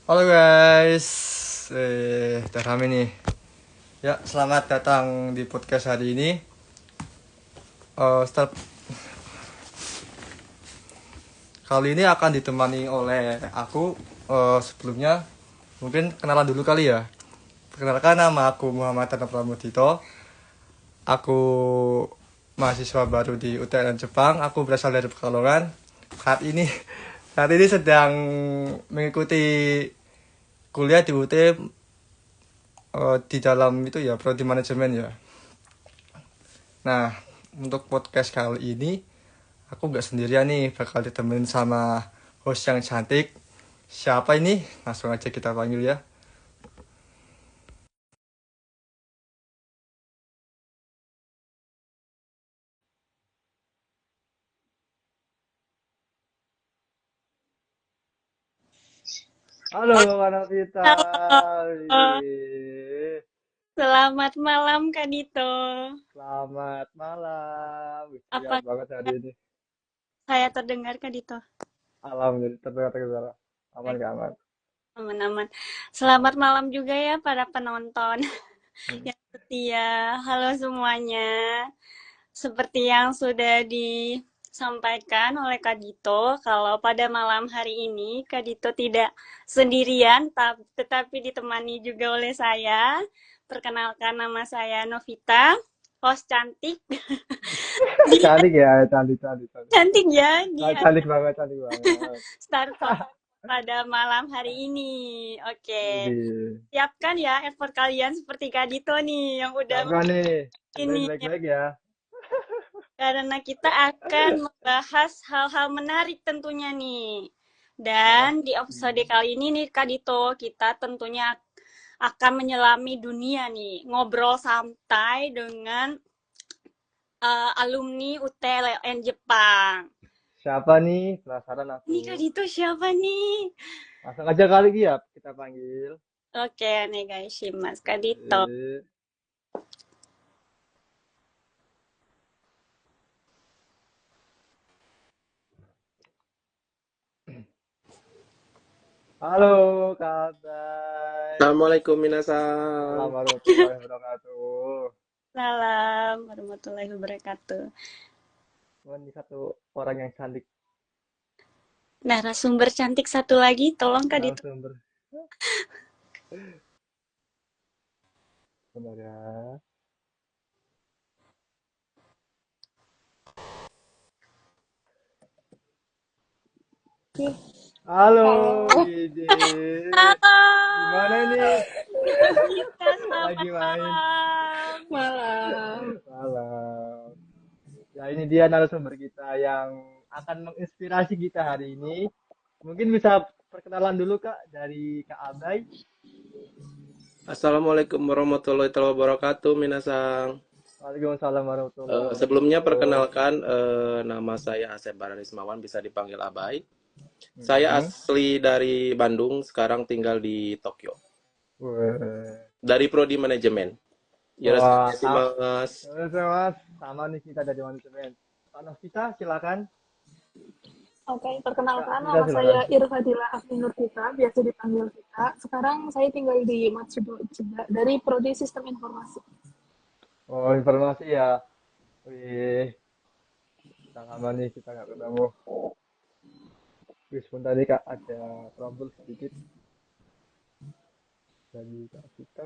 Halo guys, udah rame nih. Ya, selamat datang di podcast hari ini. Start kali ini akan ditemani oleh aku. Sebelumnya, mungkin kenalan dulu kali ya. Perkenalkan, nama aku Muhammad Tano Pramudito. Aku mahasiswa baru di UTN Jepang. Aku berasal dari Pekalongan. Saat ini, saat ini sedang mengikuti kuliah di UT, di dalam itu ya, prodi manajemen ya. Nah, untuk podcast kali ini aku nggak sendirian nih, bakal ditemenin sama host yang cantik. Siapa ini? Langsung aja kita panggil ya. Halo, anak kita. Halo, Wih, selamat malam Kak Dito. selamat malam. Wih, siap Apa banget hari ini. saya terdengar Kak Dito? Alhamdulillah, terdengar. Aman Baik, gak aman? aman-aman. Selamat malam juga ya para penonton Hmm. yang setia. Halo semuanya. Seperti yang sudah disampaikan oleh Kak Dito, kalau pada malam hari ini Kak Dito tidak sendirian, tetapi ditemani juga oleh saya. Perkenalkan, nama saya Novita, host cantik di Cantik ya, cantik, cantik, cantik. cantik ya di Cantik banget, cantik banget. Startup pada malam hari ini. Oke, Widih. siapkan ya effort kalian seperti Kak Dito nih yang udah Siapkan nih. Dengerin ini, baik-baik ya. karena kita akan membahas hal-hal menarik tentunya nih. Nah, Dan di episode kali ini nih Kak Dito, kita tentunya akan menyelami dunia nih, ngobrol santai dengan alumni UTLN Jepang. siapa nih? Penasaran Ini aku. Kak Dito siapa nih? Langsung aja kali ya kita panggil. Oke, onegaishimasu Kak Dito. Eh, Halo, kabar. Assalamualaikum Salam minasan. warahmatullahi wabarakatuh. Salam warahmatullahi wabarakatuh. Ini satu orang yang cantik, Narasumber cantik satu lagi, tolong Kak Dito. narasumber. Benar ya. Halo, Halo. Widi. Gimana Halo, nih? kita selamat Lagi main malam. Malam. malam. Ya, ini dia narasumber kita yang akan menginspirasi kita hari ini. Mungkin bisa perkenalan dulu Kak dari Kak Abai. Assalamualaikum warahmatullahi wabarakatuh minasan. Waalaikumsalam warahmatullahi Sebelumnya wabarakatuh. perkenalkan, nama saya Asep Baranismawan, bisa dipanggil Abai. Saya Hmm. asli dari Bandung, sekarang tinggal di Tokyo. Wah, Dari prodi manajemen. wah, Yoroshiku mas. Mas, sama nih kita dari manajemen. Pak Novita, silakan. Oke, Kak perkenalkan Novita, nama silakan. saya Irfadila Afninur Fitra, biasa dipanggil Vita. Sekarang saya tinggal di Matsudo, Jeda, dari Prodi Sistem Informasi. Oh, informasi ya. Wih, udah lama nih kita nggak ketemu. Wih, sebentar nih Kak, ada trouble sedikit dari Kak Vita.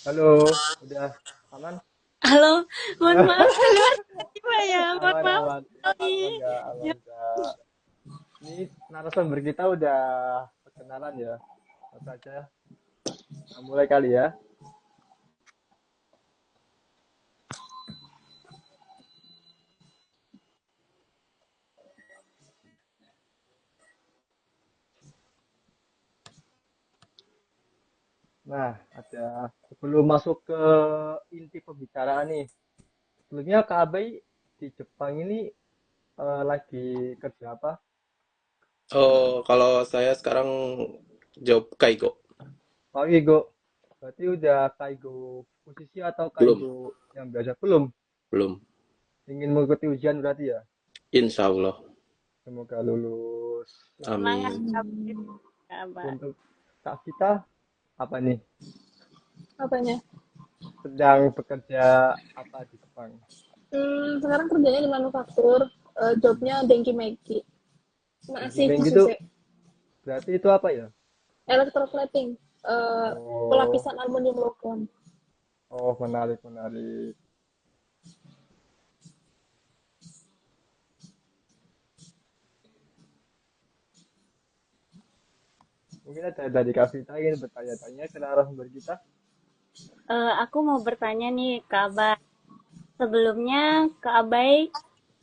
Halo, udah aman? Halo, mohon maaf keluar tiba ya. Mohon Aman, maaf aman. sekali. Aman Kak, aman Ya, Kak. Ini narasumber kita udah perkenalan ya. Langsung aja, kita mulai kali ya. Nah, ada sebelum masuk ke inti pembicaraan nih. Sebelumnya Kak Abai di Jepang ini lagi kerja apa? Oh, kalau saya sekarang job Kaigo. Kaigo. Berarti udah Kaigo posisi atau Belum, Kaigo yang biasa? Belum. belum. ingin mengikuti ujian berarti ya. Insya Allah. Semoga lulus. Semangat Amin. Kak Abah. Untuk Kak Vita, apa nih? Apanya? Sedang bekerja apa di Jepang? Sekarang kerjanya di manufaktur, jobnya Denki Meki. Masih Gimeng khusus gitu, ya. berarti itu apa ya? Electroplating, Oh, pelapisan aluminium logam. oh menarik, menarik. Mungkin ada dari Kak Vita ingin bertanya-tanya ke narasumber kita. Aku mau bertanya nih Kak Abah. Sebelumnya Kak Abai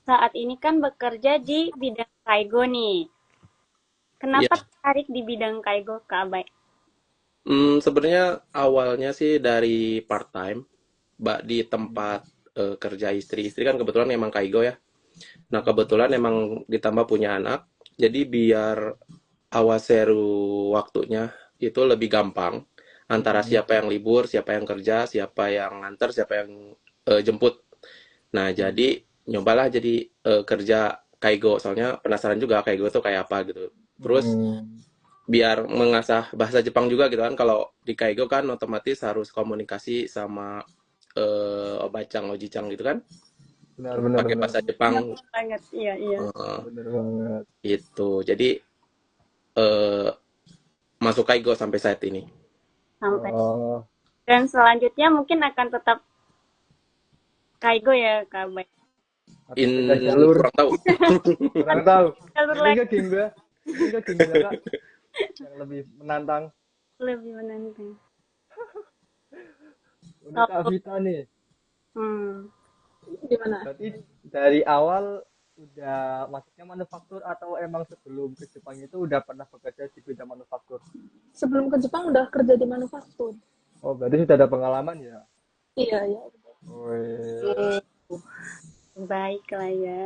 saat ini kan bekerja di bidang Kaigo nih. Ya, Kenapa tertarik di bidang Kaigo Kak Abai? sebenarnya awalnya sih dari part time, Mbak, di tempat kerja istri. Istri kan kebetulan emang kaigo ya. Nah, kebetulan emang ditambah punya anak, jadi biar awas seru waktunya itu lebih gampang antara Hmm, siapa yang libur, siapa yang kerja, siapa yang nganter, siapa yang jemput. Nah, jadi nyobalah jadi kerja kaigo, soalnya penasaran juga kaigo itu kayak apa gitu. Terus hmm, biar mengasah bahasa Jepang juga gitu kan. Kalau di kaigo kan otomatis harus komunikasi sama obacang, ojicang gitu kan, benar, benar, pakai benar, bahasa Jepang. Benar banget, iya iya. eh, benar banget. itu. Jadi eh, masuk kaigo sampai saat ini. Sampai. Oh, Dan selanjutnya mungkin akan tetap Kaigo ya Kak Abai. atau beda jalur, Kurang tahu. kurang tahu. Jalur Ini lagi ke Gimba, ini ke Gimba Kak, yang lebih menantang. lebih menantang. Untuk Kak Kalau Vita nih, hmm, Gimana? berarti dari awal udah masuknya manufaktur atau emang sebelum ke Jepang itu udah pernah bekerja di bidang manufaktur? Sebelum ke Jepang udah kerja di manufaktur. Oh, berarti sudah ada pengalaman ya? Iya, iya. Wih, baik lah ya.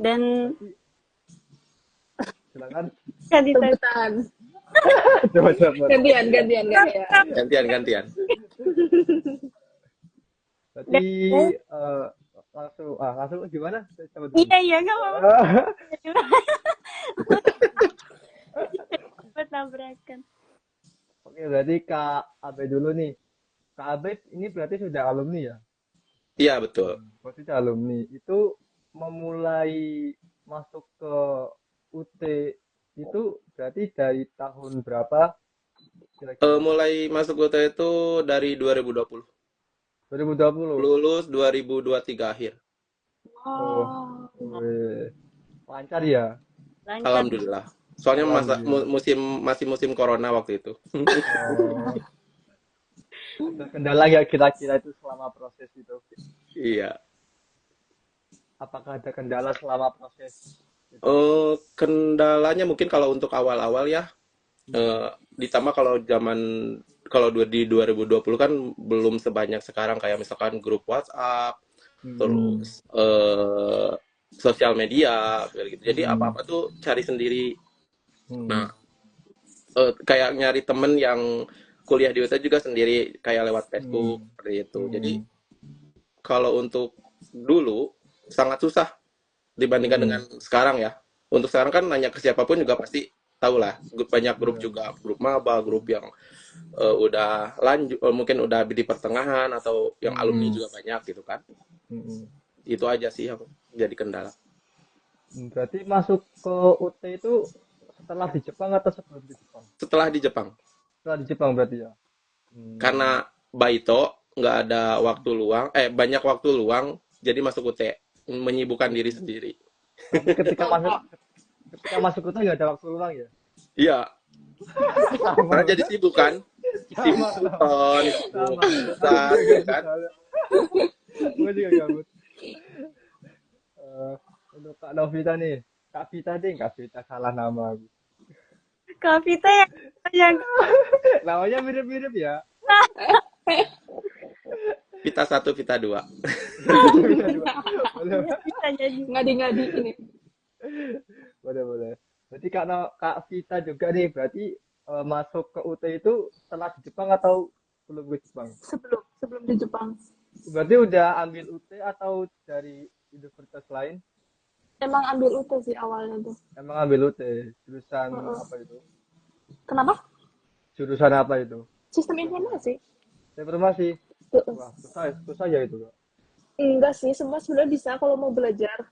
Dan berarti silakan. kan ditanya Sebutan. Coba coba. Gantian ya. Gantian. Berarti dan eh, langsung gimana? Coba dulu. iya iya nggak apa-apa. Tabrakan. Oke, berarti Kak Abe dulu nih. Kak Abe ini berarti sudah alumni ya? Iya, betul. Berarti sudah alumni. Itu memulai masuk ke UT itu berarti dari tahun berapa kira-kira? Mulai masuk kota itu dari 2020. 2020. Lulus 2023 akhir. Oh, Oh, wih. Lancar ya? Lancar. Alhamdulillah. Soalnya Alhamdulillah. masih musim corona waktu itu. Oh, ada kendala nggak kira-kira itu selama proses itu? Iya. Apakah ada kendala selama proses itu? Kendalanya mungkin kalau untuk awal-awal ya, ditambah kalau di 2020 kan belum sebanyak sekarang kayak misalkan grup WhatsApp, Hmm, terus sosial media kayak gitu. Jadi hmm, apa-apa tuh cari sendiri. hmm, Nah, kayak nyari temen yang kuliah di USA juga sendiri kayak lewat hmm, Facebook seperti itu. Jadi hmm, kalau untuk dulu sangat susah dibandingkan hmm, dengan sekarang ya. Untuk sekarang kan nanya ke siapapun juga pasti tahu lah. Banyak grup benar. juga, grup maba, grup yang udah lanjut, mungkin udah di pertengahan atau yang alumni Hmm, juga banyak gitu kan. hmm, hmm. Itu aja sih yang jadi kendala. Berarti masuk ke UT itu setelah di Jepang atau sebelum di Jepang? Setelah di Jepang, Setelah di Jepang berarti ya. Hmm. karena Baito nggak ada waktu luang, banyak waktu luang, jadi masuk UT, menyibukkan diri sendiri. Berarti mantap. ketika masuk UT nggak ada waktu luang ya? Iya, Sama karena jadi berarti. sibuk kan, Sama sibuk sama. nonton, sibuk Sama. Aku masak, juga gitu gabut kan. soalnya. Aku juga gabut. Eh, untuk Kak Novita nih. Kak Vita ding, Kak Vita salah nama aku. Kak Vita yang Namanya mirip-mirip ya. Vita 1, Vita 2. Bisa dua. Boleh, bisa jadi. Ngadi-ngadi ini. boleh, boleh. Berarti Kak Vita juga nih, berarti masuk ke UT itu setelah di Jepang atau sebelum ke Jepang? Sebelum di Jepang. Berarti udah ambil UT atau dari universitas lain? Emang ambil UT sih awalnya tuh. Emang ambil UT, jurusan Heeh. apa itu? Kenapa? Jurusan apa itu? Sistem informasi. Informasi. Heeh. Wah, susah ya itu, Kak. Enggak sih, semua sebenarnya bisa kalau mau belajar.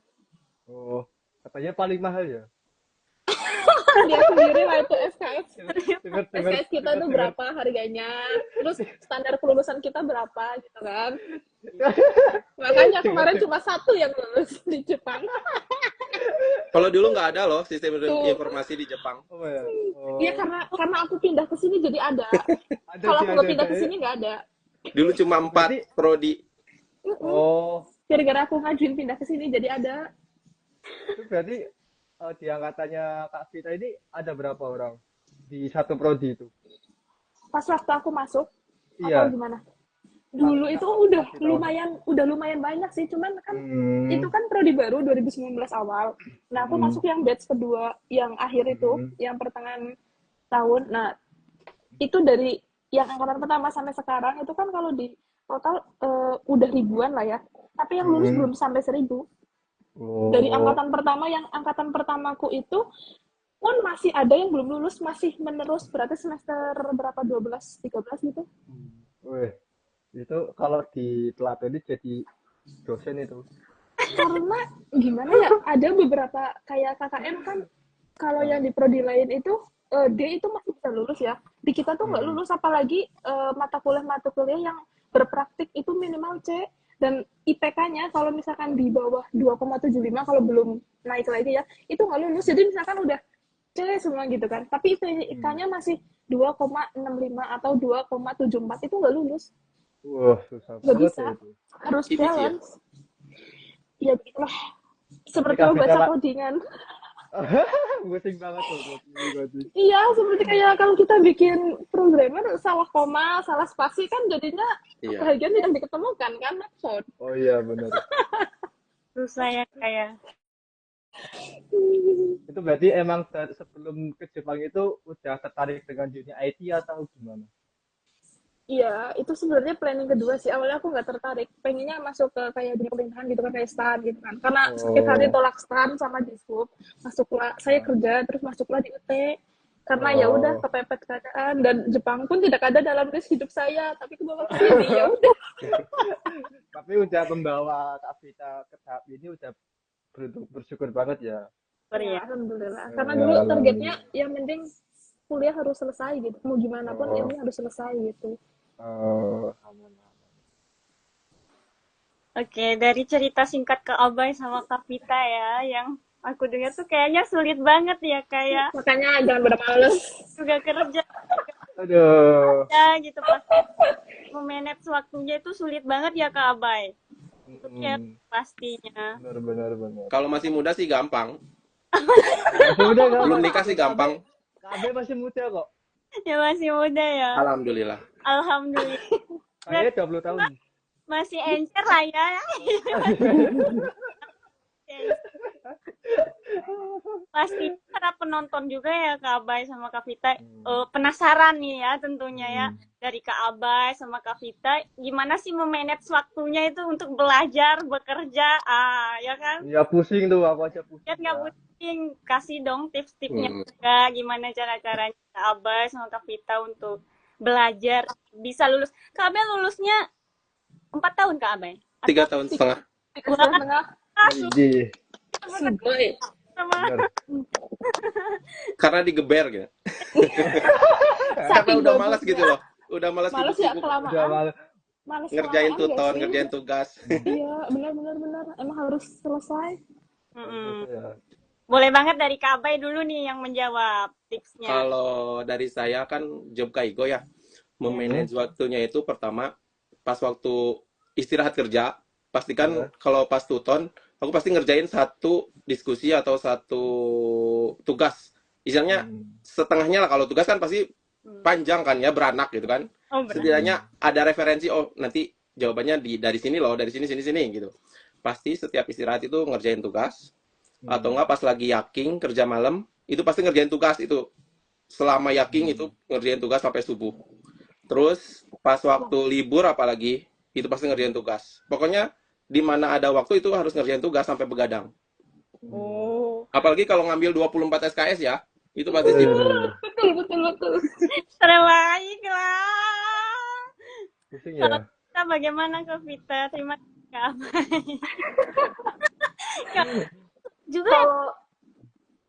Oh, katanya paling mahal ya? Dia sendiri lah itu SKS. Dengar, SKS kita tuh berapa harganya, terus standar kelulusan kita berapa gitu kan. Makanya kemarin cuma satu yang lulus di Jepang. Kalau dulu nggak ada loh sistem Tuh. informasi di Jepang. Oh ya. Oh. Iya karena aku pindah ke sini jadi ada. Ada Kalau sih, aku nggak ada, pindah ke ada. sini nggak ada. Dulu cuma 4 Berarti- prodi. Oh, Gara-gara aku ngajuin pindah ke sini jadi ada. itu berarti di angkatannya Kak Vita ini ada berapa orang di satu prodi itu? Pas waktu aku masuk Iya. atau gimana? Dulu itu udah lumayan banyak sih, cuman kan itu kan prodi baru 2019 awal. Nah, aku masuk yang batch kedua, yang akhir itu, yang pertengahan tahun. Nah, itu dari yang angkatan pertama sampai sekarang itu kan kalau di total udah ribuan lah ya. Tapi yang lulus belum sampai 1.000. Oh. Dari angkatan pertama, yang angkatan pertamaku itu pun masih ada yang belum lulus, masih menerus, berarti semester berapa, 12, 13 gitu. Wih, itu kalau diteladani jadi dosen itu. Karena gimana ya, ada beberapa kayak KKM kan, kalau yang di prodi lain itu dia itu masih bisa lulus ya, di kita tuh nggak lulus, apalagi mata kuliah yang berpraktik itu minimal C, dan IPK-nya kalau misalkan di bawah 2,75, kalau belum naik lagi ya, itu nggak lulus. Jadi misalkan udah C semua gitu kan, tapi IPK-nya masih 2,65 atau 2,74, itu nggak lulus. Wah, susah Nggak banget bisa. ya itu. Harus Ini sih ya. balance. Ya begitulah. Seperti Dikasih baca cara- codingan. Pusing banget tuh. Pusing. Iya, seperti kayak kalau kita bikin programmer salah koma, salah spasi kan jadinya Iya. bagian tidak diketemukan kan, maksud. Oh iya benar. Susah ya kayak. Itu berarti emang sebelum ke Jepang itu udah tertarik dengan dunia IT atau gimana? Iya, itu sebenarnya planning kedua sih. Awalnya aku nggak tertarik. Pengennya masuk ke kayak dunia pemerintahan gitu kan, kayak STAN gitu kan. Karena sakit hati tolak STAN sama Dishub. Masuklah, saya kerja terus masuklah di UT. Karena ya udah kepepet keadaan, dan Jepang pun tidak ada dalam list hidup saya, tapi kebawa ke sini ya udah. Tapi udah membawa Kak Vita ke tahap ini udah bersyukur banget ya. Ya, alhamdulillah. Karena Ya, dulu alhamdulillah. targetnya yang penting kuliah harus selesai gitu. Mau gimana pun ini harus selesai gitu. Aman. Oke, dari cerita singkat ke Abai sama Kak Vita ya, yang aku dengar tuh kayaknya sulit banget ya, kayak Makanya jangan pada males. juga kerja Aduh. gitu, pasti memanage waktunya itu sulit banget ya Kak Abai. Ya, pastinya. Benar. Kalau masih muda sih gampang. Masih muda nggak? Belum nikah sih gampang. Kak Abe masih muda kok. Ya masih muda ya. Alhamdulillah. Alhamdulillah. Kayaknya 20 tahun. Masih encer lah ya. Pasti para penonton juga ya Kak Abai sama Kak Vita penasaran nih ya tentunya ya, dari Kak Abai sama Kak Vita gimana sih memanage waktunya itu untuk belajar, bekerja, ya kan? Ya pusing tuh, aku aja pusing. Kan nggak pusing, kasih dong tips-tipsnya juga gimana cara-caranya Kak Abai sama Kak Vita untuk belajar bisa lulus. Kak Abai lulusnya 4 tahun Kak Abai? 3 tahun setengah. Setengah. Iya. Sebaik. Benar. Karena digeber gitu. Karena udah malas gitu loh. Udah malas Males ya sibuk-sibuk. kelamaan. Udah malas. Males Ngerjain kelamaan nggak tuton, sih? ngerjain tugas. Iya, benar. Emang harus selesai. Ya. Boleh banget dari Kak Abai dulu nih yang menjawab tipsnya. Kalau dari saya kan job kaigo ya. Memanage waktunya itu pertama pas waktu istirahat kerja, pastikan kalau pas tuton aku pasti ngerjain satu diskusi atau satu tugas. Istilahnya setengahnya lah, kalau tugas kan pasti panjang kan ya, beranak gitu kan. Oh, benar. Setidaknya ada referensi, oh nanti jawabannya dari sini loh, dari sini gitu. Pasti setiap istirahat itu ngerjain tugas. Atau enggak pas lagi yaking kerja malam, itu pasti ngerjain tugas itu. Selama yaking itu ngerjain tugas sampai subuh. Terus Pas waktu libur apalagi, itu pasti ngerjain tugas. Pokoknya di mana ada waktu itu harus ngerjain tugas sampai begadang. Oh, Apalagi kalau ngambil 24 SKS ya, itu pasti sibuk. Betul, betul, betul. terbaik lah. Pusing Kalau ya. kita bagaimana Kak Vita? Terima kasih Kak Abai. Juga ya, Kalau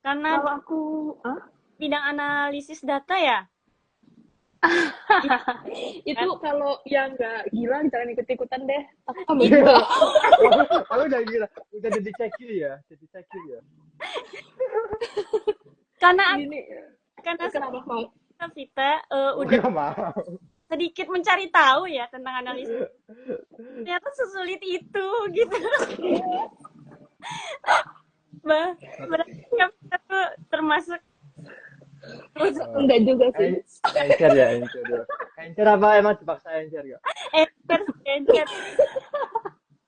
karena kalau aku, Hah? bidang analisis data ya. itu kalau yang nggak gila jangan ikut-ikutan deh. Aku tambah Iya. gila. Aku udah gila, udah jadi cekil ya, Karena Gini, karena kenapa mau? Kak Vita udah Gak mau. sedikit mencari tahu ya tentang analisis. Ternyata sesulit itu gitu. Berarti Kak Vita tuh termasuk Enggak juga sih. Encer ya. Encer apa emang dipaksa encer gak? encer.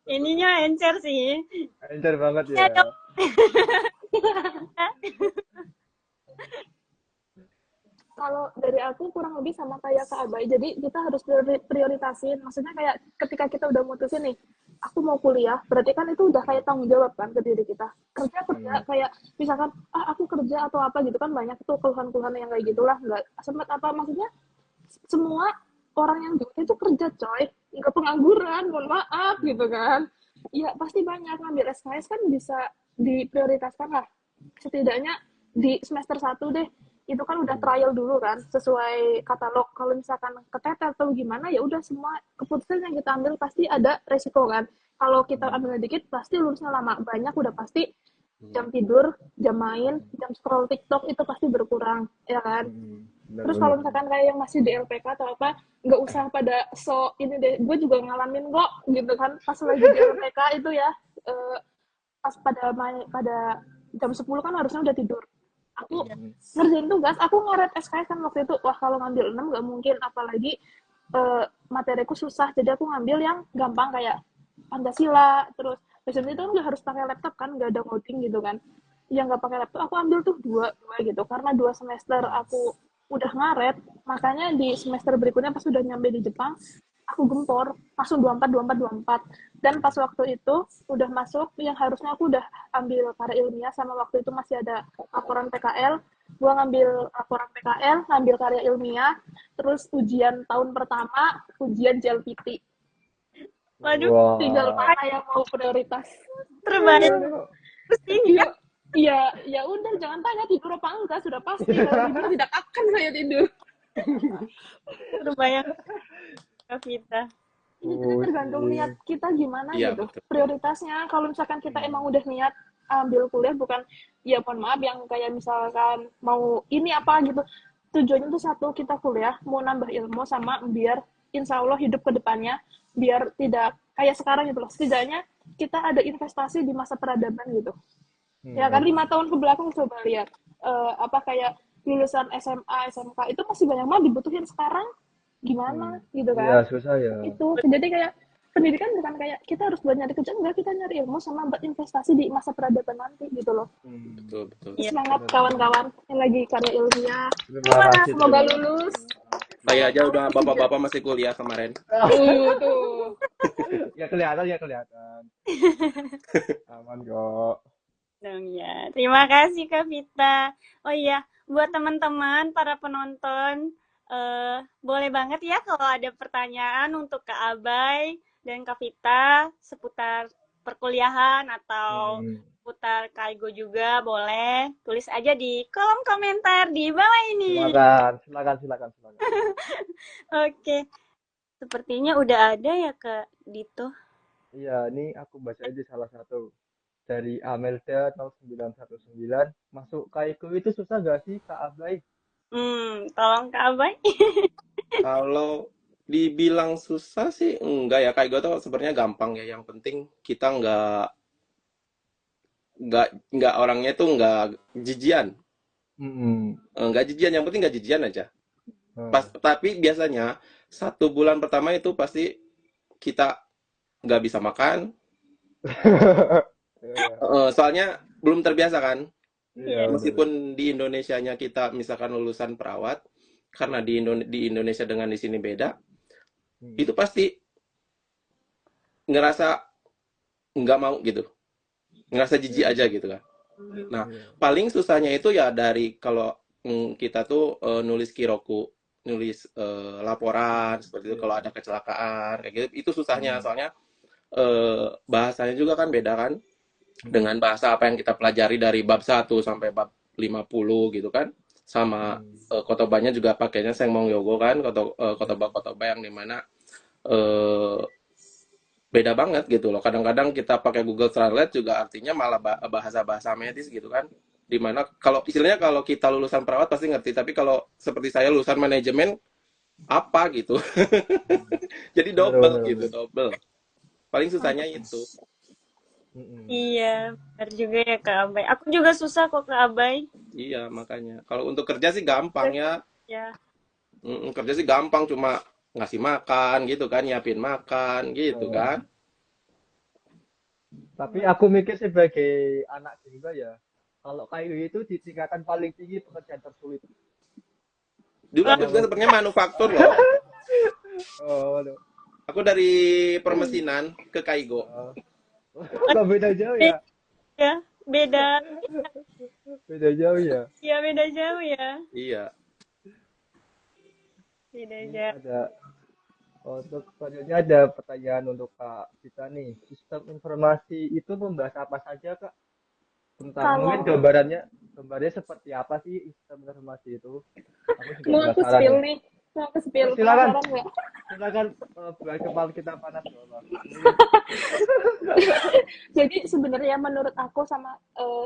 Ininya encer sih. Encer banget Ya ya. dong. Kalau dari aku kurang lebih sama kayak Kak Abai. Jadi kita harus prioritasin. Maksudnya kayak ketika kita udah mutusin nih, aku mau kuliah, berarti kan itu udah kayak tanggung jawab kan ke diri kita. Kerja kayak misalkan aku kerja atau apa gitu kan, banyak tuh keluhan-keluhan yang kayak gitulah, nggak sempat apa, maksudnya semua orang yang juga itu kerja coy, nggak pengangguran, mohon maaf gitu kan. Ya pasti banyak, ngambil SKS kan bisa diprioritaskan lah, setidaknya di semester 1 deh, itu kan udah trial dulu kan sesuai katalog. Kalau misalkan keteter atau gimana, ya udah, semua keputusan yang kita ambil pasti ada resiko kan. Kalau kita ambil dikit pasti lulusnya lama, banyak udah pasti jam tidur, jam main, jam scroll TikTok itu pasti berkurang ya kan. Terus kalau misalkan kayak yang masih di LPK atau apa, nggak usah pada ini deh, gue juga ngalamin kok gitu kan, pas lagi di LPK itu ya, pas pada jam 10 kan harusnya udah tidur. Aku ngerjain tugas, aku ngaret SKS kan waktu itu, wah kalau ngambil 6 nggak mungkin, apalagi materiku susah, jadi aku ngambil yang gampang kayak Pancasila. Terus biasanya itu nggak harus pakai laptop kan, nggak ada coding gitu kan, yang nggak pakai laptop aku ambil tuh dua gitu, karena 2 semester aku udah ngaret, makanya di semester berikutnya pas udah nyampe di Jepang aku gempor langsung 24. Dan pas waktu itu udah masuk yang harusnya aku udah ambil karya ilmiah, sama waktu itu masih ada laporan PKL, gua ngambil laporan PKL, ngambil karya ilmiah, terus ujian tahun pertama ujian JLPT. Waduh, Tinggal mana yang mau prioritas. terbaik. Pusing ya. Ya udah, jangan tanya tidur apa enggak, sudah pasti kalau tidur tidak akan saya tidur. Terbayang Kak Vita. Ini kan tergantung niat kita gimana Iya, gitu. betul. Prioritasnya kalau misalkan kita emang udah niat ambil kuliah, bukan ya mohon maaf yang kayak misalkan mau ini apa gitu. Tujuannya tuh satu, kita kuliah mau nambah ilmu sama biar insya Allah hidup ke depannya biar tidak kayak sekarang gitu loh. Setidaknya kita ada investasi di masa peradaban gitu. Ya kan 5 tahun ke belakang coba lihat apa kayak lulusan SMA, SMK itu masih banyak banget dibutuhin, sekarang gimana gitu Iya, kan. susah ya. Itu jadi kayak pendidikan bukan kayak kita harus buat nyari kerja, enggak, kita nyari ilmu sama buat investasi di masa peradaban nanti gitu loh. Betul. Iya. Semangat kawan-kawan yang lagi karya ilmiah, Terima kasih. semoga lulus. Saya aja udah bapak-bapak masih kuliah kemarin. Tuh. Ya kelihatan. Aman kok. Dong ya. Terima kasih Kak Vita. Oh iya, buat teman-teman para penonton, boleh banget ya kalau ada pertanyaan untuk Kak Abai dan Kak Vita seputar perkuliahan atau seputar Kaigo juga, boleh tulis aja di kolom komentar di bawah ini. Silakan. Oke. Sepertinya udah ada ya Kak Dito. Iya, ini aku baca aja salah satu dari Amelda 0919. Masuk Kaiku itu susah gak sih Kak Ablay? Tolong Kak Abai. Kalau dibilang susah sih enggak ya, kayak gue tuh sebenarnya gampang ya. Yang penting kita nggak orangnya tuh nggak jijian. Nggak jijian, yang penting nggak jijian aja. Tapi biasanya 1 bulan pertama itu pasti kita nggak bisa makan. Soalnya belum terbiasa kan. Iya, Meskipun di Indonesianya kita misalkan lulusan perawat, karena di Indonesia dengan di sini beda, itu pasti ngerasa nggak mau gitu, ngerasa jijik aja gitu kan. Nah, Iya. paling susahnya itu ya dari kalau kita tuh nulis kiroku, nulis laporan seperti itu kalau Iya. ada kecelakaan kayak gitu, itu susahnya Hmm. soalnya bahasanya juga kan beda kan dengan Hmm. bahasa apa yang kita pelajari dari bab 1 sampai bab 50 gitu kan. Sama Hmm. kotobanya juga pakainya Sengmong Yogo kan, kotoba-kotoba yang dimana eh, beda banget gitu loh. Kadang-kadang kita pakai Google Translate juga artinya malah bahasa-bahasa medis gitu kan. Dimana kalau istilahnya kalau kita lulusan perawat pasti ngerti, tapi kalau seperti saya lulusan manajemen apa gitu. Jadi Bener, double bener, gitu, bener. double. Paling susahnya Mantap. itu. Mm-mm. Iya, benar juga ya Kak Abay. Aku juga susah kok Kak Abay. Iya, makanya. Kalau untuk kerja sih gampang ya. Ya. Kerja sih gampang, cuma ngasih makan gitu kan, nyiapin makan gitu kan. Oh. Tapi aku mikir sebagai anak juga ya, kalau kayak gitu di tingkatan paling tinggi pekerjaan tersulit. Dulu aku Hanya juga sebenarnya manufaktur loh. oh, aduh. Aku dari permesinan ke Kaigo. Oh. Nggak beda jauh ya, Ya, beda. beda jauh ya. Ya, beda jauh ya. Iya. Beda Ini jauh. ada untuk selanjutnya ada pertanyaan untuk Kak kita nih. Sistem informasi itu membahas apa saja Kak? Tentang mungkin Kalau gambarnya seperti apa sih sistem informasi itu? Aku juga mau aku penasaran spill nih. nih, mau aku Oh, spill, silakan, penasaran nggak? silakan buat kepala kita panas ya Allah. Jadi sebenarnya menurut aku sama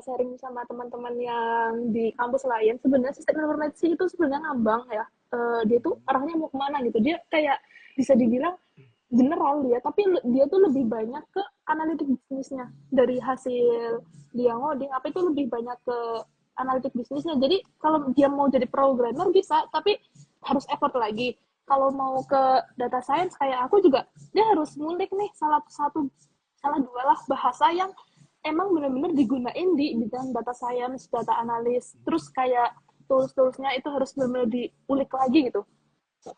sharing sama teman-teman yang di kampus lain, sebenarnya sistem informasi itu sebenarnya ngambang ya. Dia tuh arahnya mau kemana gitu. Dia kayak bisa dibilang general dia, tapi dia tuh lebih banyak ke analitik bisnisnya. Dari hasil dia ngoding apa itu lebih banyak ke analitik bisnisnya. Jadi kalau dia mau jadi programmer bisa, tapi harus effort lagi. Kalau mau ke data science kayak aku juga, dia harus ngulik nih salah dua lah bahasa yang emang benar-benar digunain di bidang data science, data analis. Terus kayak tools-toolsnya itu harus benar-benar diulik lagi gitu.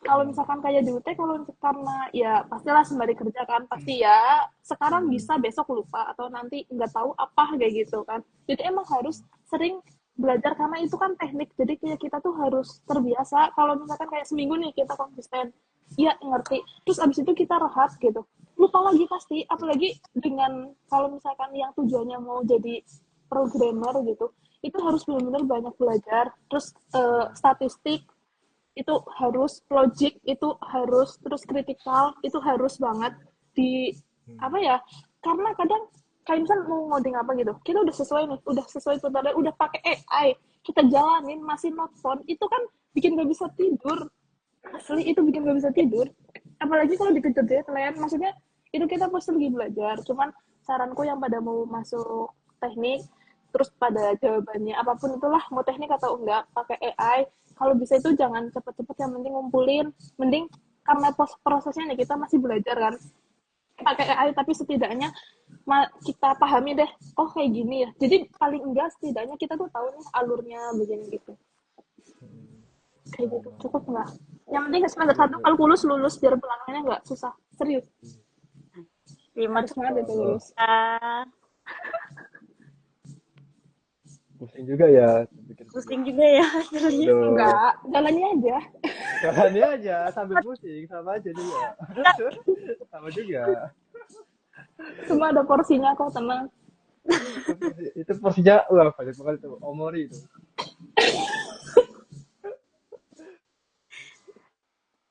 Kalau misalkan kayak di UT, kalau karena ya pastilah sembari kerja kan, pasti ya sekarang bisa besok lupa atau nanti nggak tahu apa kayak gitu kan. Jadi emang harus sering belajar karena itu kan teknik. Jadi kayak kita tuh harus terbiasa. Kalau misalkan kayak seminggu nih kita konsisten, ya ngerti. Terus abis itu kita rehat gitu. Lupa lagi pasti. Apalagi dengan kalau misalkan yang tujuannya mau jadi programmer gitu, itu harus benar-benar banyak belajar. Terus statistik itu harus, logic itu harus, terus kritikal itu harus banget di apa ya, karena kadang kayak misal mau ngoding apa gitu, kita udah sesuai nih, udah sesuai tutorial, udah pakai AI, kita jalanin masih not phone, itu kan bikin gak bisa tidur, asli itu bikin gak bisa tidur, apalagi kalau dikejar deadline, maksudnya itu kita pasti lagi belajar, cuman saranku yang pada mau masuk teknik, terus pada jawabannya apapun itulah, mau teknik atau enggak pakai AI, kalau bisa itu jangan cepet-cepet, yang penting ngumpulin, mending karena prosesnya nih kita masih belajar kan, pakai AI tapi setidaknya kita pahami deh, oh kayak gini ya, jadi paling enggak setidaknya kita tuh tahu nih alurnya begini gitu, kayak gitu cukup nggak, yang penting semester Iya, 1 iya. kalkulus lulus biar pelanggannya nggak susah, serius Terima harus banget itu lulus. kasih. Pusing juga ya bikin Pusing juga ya. Serius. aduh, Enggak, jalannya aja. jalannya aja sambil pusing sama aja juga. Sama juga. Semua ada porsinya kok, tenang. Itu porsinya wah banyak banget itu omori itu.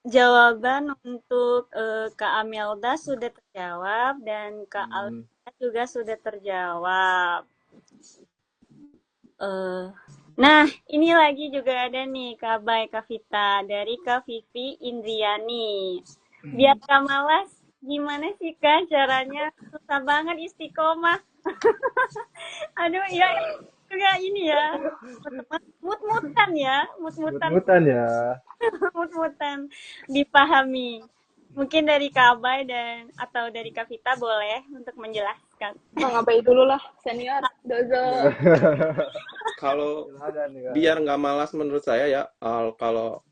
Jawaban untuk Kak Amelda sudah terjawab dan Kak Hmm. Alda juga sudah terjawab. Nah, ini lagi juga ada nih Kak Bay, Kak Vita dari Kak Vivi Indriani. Biar Kak malas, gimana sih Kak caranya? Susah banget istiqomah. Aduh, ya juga ini ya. Mut-mutan ya, mut-mutan, Mut-mutan ya. mut-mutan dipahami. Mungkin dari Kak Bay dan atau dari Kak Vita boleh untuk menjelaskan. Bang Abai dulu lah, senior. Dozo. Kalau Silakan ya. biar nggak malas menurut saya ya, kalau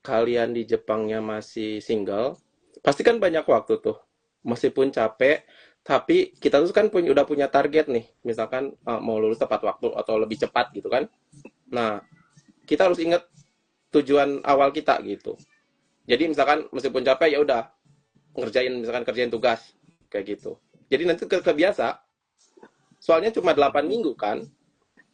kalian di Jepangnya masih single, Pasti kan banyak waktu tuh. Meskipun capek, tapi kita tuh kan udah punya target nih. Misalkan mau lulus tepat waktu atau lebih cepat gitu kan. Nah, kita harus ingat tujuan awal kita gitu. Jadi misalkan meskipun capek ya udah misalkan kerjain tugas kayak gitu. Jadi nanti kebiasa. Soalnya cuma 8 minggu kan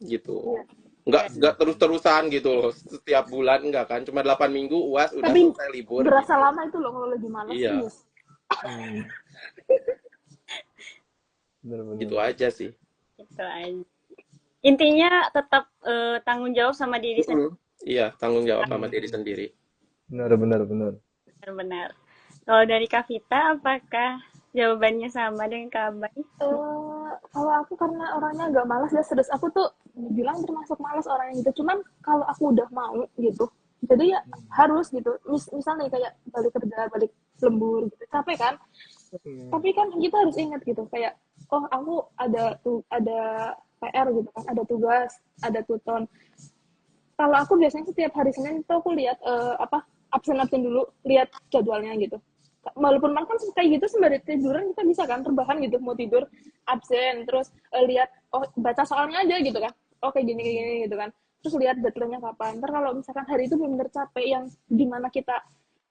gitu. Iya. Nggak terus-terusan gitu loh. Setiap bulan nggak kan. Cuma 8 minggu UAS udah Tapi selesai libur berasa gitu. lama itu loh kalau lagi malas, Iya, serius. Hmm, gitu benar-benar. aja sih. Gitu aja. Intinya tetap tanggung jawab sama diri sendiri. Mm-mm. Iya, tanggung jawab sama diri sendiri. Benar-benar benar. Benar-benar. Kalau dari Kak Vita, apakah jawabannya sama dengan Kak Abay? Kalau aku karena orangnya agak malas ya, serius aku tuh dibilang termasuk malas orangnya gitu. Cuman kalau aku udah mau gitu, jadi ya harus gitu. Misalnya kayak balik kerja, balik lembur gitu, capek kan? Hmm. Tapi kan kita harus ingat gitu, kayak oh aku ada PR gitu kan, ada tugas, ada tuton. Kalau aku biasanya setiap hari Senin itu aku lihat absen dulu, lihat jadwalnya gitu. Walaupun makan kayak gitu sembari tiduran kita bisa kan terbahan gitu, mau tidur absen terus lihat oh baca soalnya aja gitu kan, oh kayak gini gitu kan, terus lihat deadline-nya kapan. Ntar kalau misalkan hari itu benar-benar capek yang dimana kita